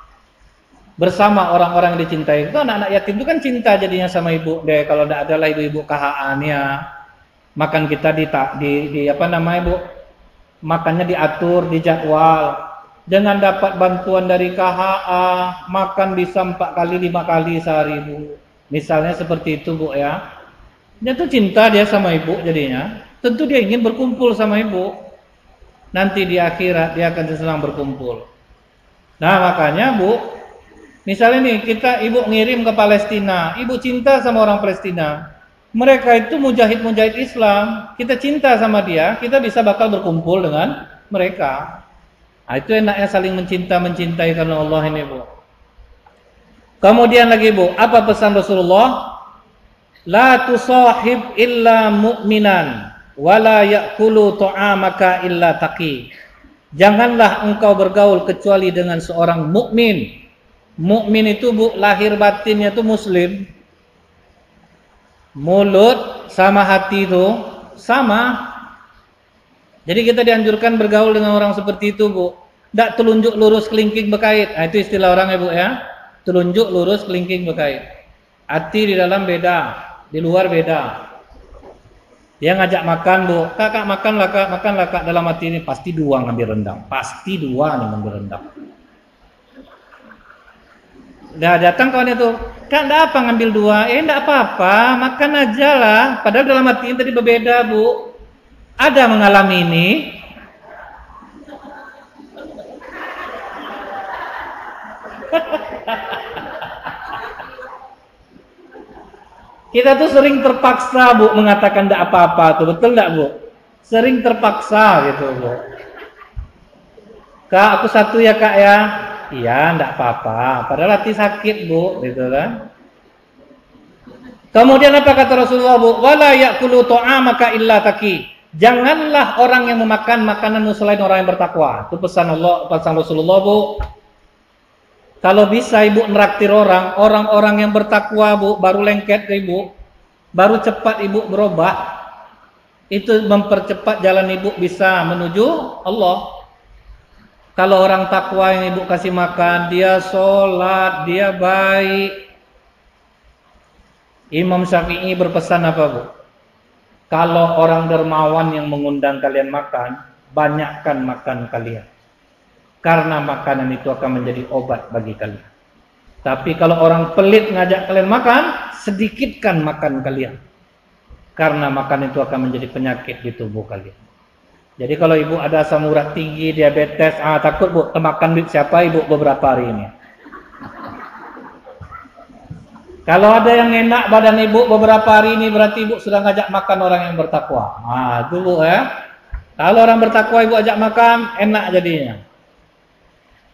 bersama orang-orang yang dicintai. Itu anak-anak yatim itu kan cinta jadinya sama ibu deh. Kalau tidak adalah ibu-ibu KHA nya, makan kita di apa namanya Bu, makannya diatur, dijadwal. dengan dapat bantuan dari KHA, makan bisa 4 kali 5 kali sehari Bu. Misalnya seperti itu Bu ya. Dia tuh cinta dia sama ibu jadinya. Tentu dia ingin berkumpul sama ibu. Nanti di akhirat dia akan senang berkumpul. Nah makanya Bu, misalnya nih ibu ngirim ke Palestina, ibu cinta sama orang Palestina. Mereka itu mujahid Islam, kita cinta sama dia, kita bisa bakal berkumpul dengan mereka. Nah, itu enaknya saling mencintai karena Allah ini Bu. Kemudian lagi Bu, apa pesan Rasulullah? La tusahib illa mu'minan wala ya'kulu ta'amaka illa taqi. Janganlah engkau bergaul kecuali dengan seorang mukmin. Mukmin itu Bu, lahir batinnya itu muslim. Mulut sama hati itu sama. Jadi kita dianjurkan bergaul dengan orang seperti itu Bu. Tidak telunjuk lurus kelingking bekait. Nah, itu istilah orang ya Bu ya. Telunjuk lurus kelingking bekait. Hati di dalam beda, di luar beda. Dia ngajak makan Bu. Kakak makanlah kak. Dalam hati ini pasti 2 ngambil rendang. Pasti 2 nih ngambil rendang. Udah datang kawan itu. Kak enggak apa ngambil 2? Enggak apa-apa, makan aja lah. Padahal dalam hati ini tadi berbeda Bu. Ada mengalami ini. Kita tuh sering terpaksa Bu mengatakan enggak apa-apa tuh, betul enggak Bu? Sering terpaksa gitu Bu. Kak, aku 1 ya Kak ya. Iya, enggak apa-apa. Padahal hati sakit Bu, gitu kan? Kemudian apa kata Rasulullah Bu? Wala ya'kulu ta'amaka illa taqi. Janganlah orang yang memakan makananmu selain orang yang bertakwa. Itu pesan Rasulullah Bu. Kalau bisa ibu neraktir orang-orang yang bertakwa Bu, baru lengket ke ibu, baru cepat ibu berubah. Itu mempercepat jalan ibu bisa menuju Allah. Kalau orang takwa yang ibu kasih makan, dia sholat, dia baik. Imam Syafi'i berpesan apa Bu? Kalau orang dermawan yang mengundang kalian makan, banyakkan makan kalian. Karena makanan itu akan menjadi obat bagi kalian. Tapi kalau orang pelit ngajak kalian makan, sedikitkan makan kalian. Karena makan itu akan menjadi penyakit di tubuh kalian. Jadi kalau ibu ada asam urat tinggi, diabetes, takut Bu, makan duit siapa ibu beberapa hari ini. Kalau ada yang enak badan ibu beberapa hari ini, berarti ibu sudah ngajak makan orang yang bertakwa. Itu Bu ya. Kalau orang bertakwa ibu ajak makan, enak jadinya.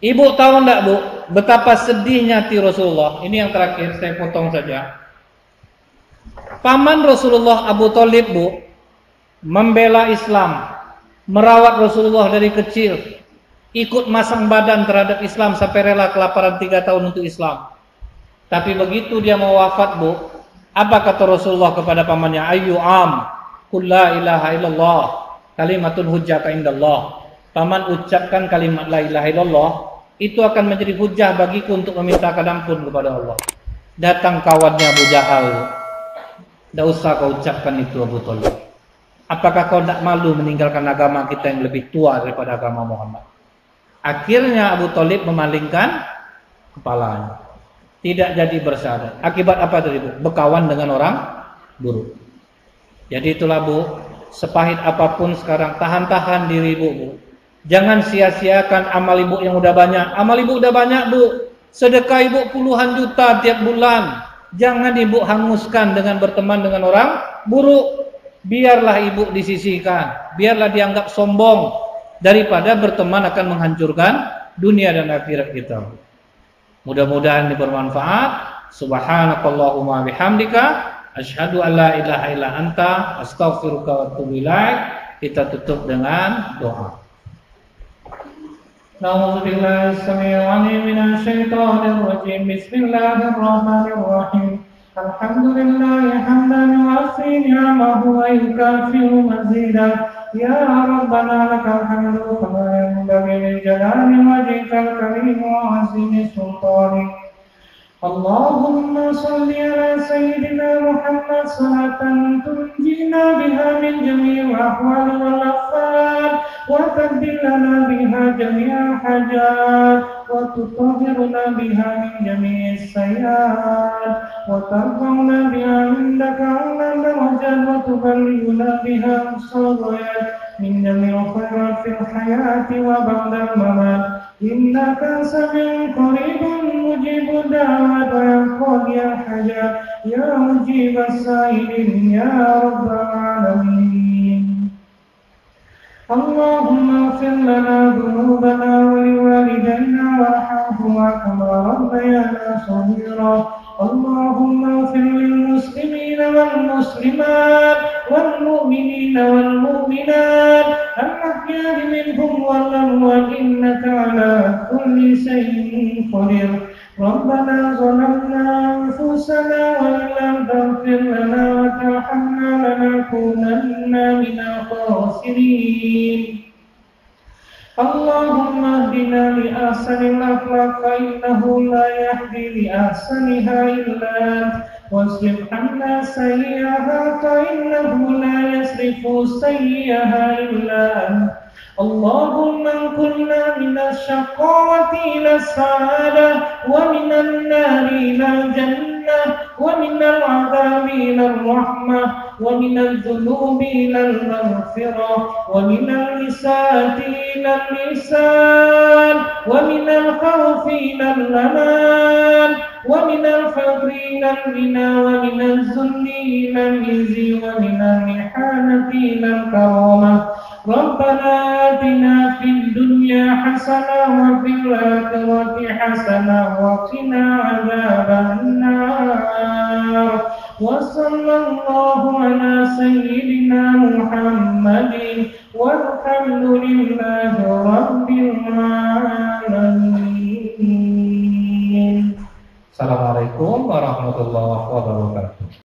Ibu tahu enggak Bu, betapa sedihnya hati Rasulullah. Ini yang terakhir, saya potong saja. Paman Rasulullah Abu Thalib Bu, membela Islam, merawat Rasulullah dari kecil, ikut masang badan terhadap Islam sampai rela kelaparan 3 tahun untuk Islam. Tapi begitu dia mau wafat Bu, apa kata Rasulullah kepada pamannya? Ayyu am, qul la ilaha illallah, kalimatun hujjah indallah. Paman ucapkan kalimat la ilaha illallah, itu akan menjadi hujah bagiku untuk memintakan ampun kepada Allah. Datang kawannya Abu Jahal. Tidak usah kau ucapkan itu Abu Thalib. Apakah kau tidak malu meninggalkan agama kita yang lebih tua daripada agama Muhammad? Akhirnya Abu Thalib memalingkan kepalanya. Tidak jadi bersyahadat. Akibat apa tadi Bu? Berkawan dengan orang buruk. Jadi itulah Bu, sepahit apapun sekarang tahan-tahan diri Bu. Jangan sia-siakan amal ibu yang udah banyak. Amal ibu udah banyak Bu. Sedekah ibu puluhan juta tiap bulan. Jangan ibu hanguskan dengan berteman dengan orang buruk. Biarlah ibu disisihkan. Biarlah dianggap sombong. Daripada berteman akan menghancurkan dunia dan akhirat kita. Mudah-mudahan ini bermanfaat. Subhanakallahumma bihamdika asyhadu an la ilaha illa anta astaghfiruka wa atubu ilaik. Kita tutup dengan doa. A'udzu billahi as-sami'il 'alim minasy syaithanir rajim. Bismillahirrahmanirrahim. Alhamdulillahi hamdan yu'affi ni'amahu wa yukafi'u mazidah. Ya Rabbana lakal hamdu kama yanbaghi li jalali wajhikal karim wa 'azimi sultanik. Allahumma salli ala sayyidina Muhammad salatan tunjina biha min jami'il ahwali wal afat وتبدل لنا بها جميع الحاجات وتطهرنا بها من جميع السيئات وترفعنا بها عندك أعلى درجات وتبلغنا بها أقصى الغايات من جميع الخيرات في الحياة وبعد الممات إنك سميع قريب مجيب الدعوات ويقضي الحاجات يا مجيب السائلين يا رب العالمين. اللهم اغفر لنا ذنوبنا ولوالدينا وارحمهما كما ربيانا صغيرا. اللهم اغفر للمسلمين والمسلمات والمؤمنين والمؤمنات الأحياء منهم والأموات إنك على كل شيء قدير. ربنا ظلمنا أنفسنا وإن لم تغفر لنا وترحمنا لنكونن من الخاسرين. اللهم اهدنا لأحسن الأخلاق فإنه لا يهدي لأحسنها إلا أنت واصرف عنا سيئها فإنه لا يصرف سيئها إلا أنت. اللهم انقلنا من الشقاوة إلى السعادة ومن النار إلى الجنة ومن العذاب إلى الرحمة ومن الذنوب إلى المغفرة ومن الإساءة إلى اللسان ومن الخوف إلى الأمان ومن الفقر إلى الغنى ومن الذل إلى العز ومن المحنة إلى الكرامة. ربنا آتنا في الدنيا حسنة وفي الآخرة حسنة وقنا عذاب النار. وصلى الله على سيدنا محمد والحمد لله رب العالمين. Assalamualaikum warahmatullahi wabarakatuh.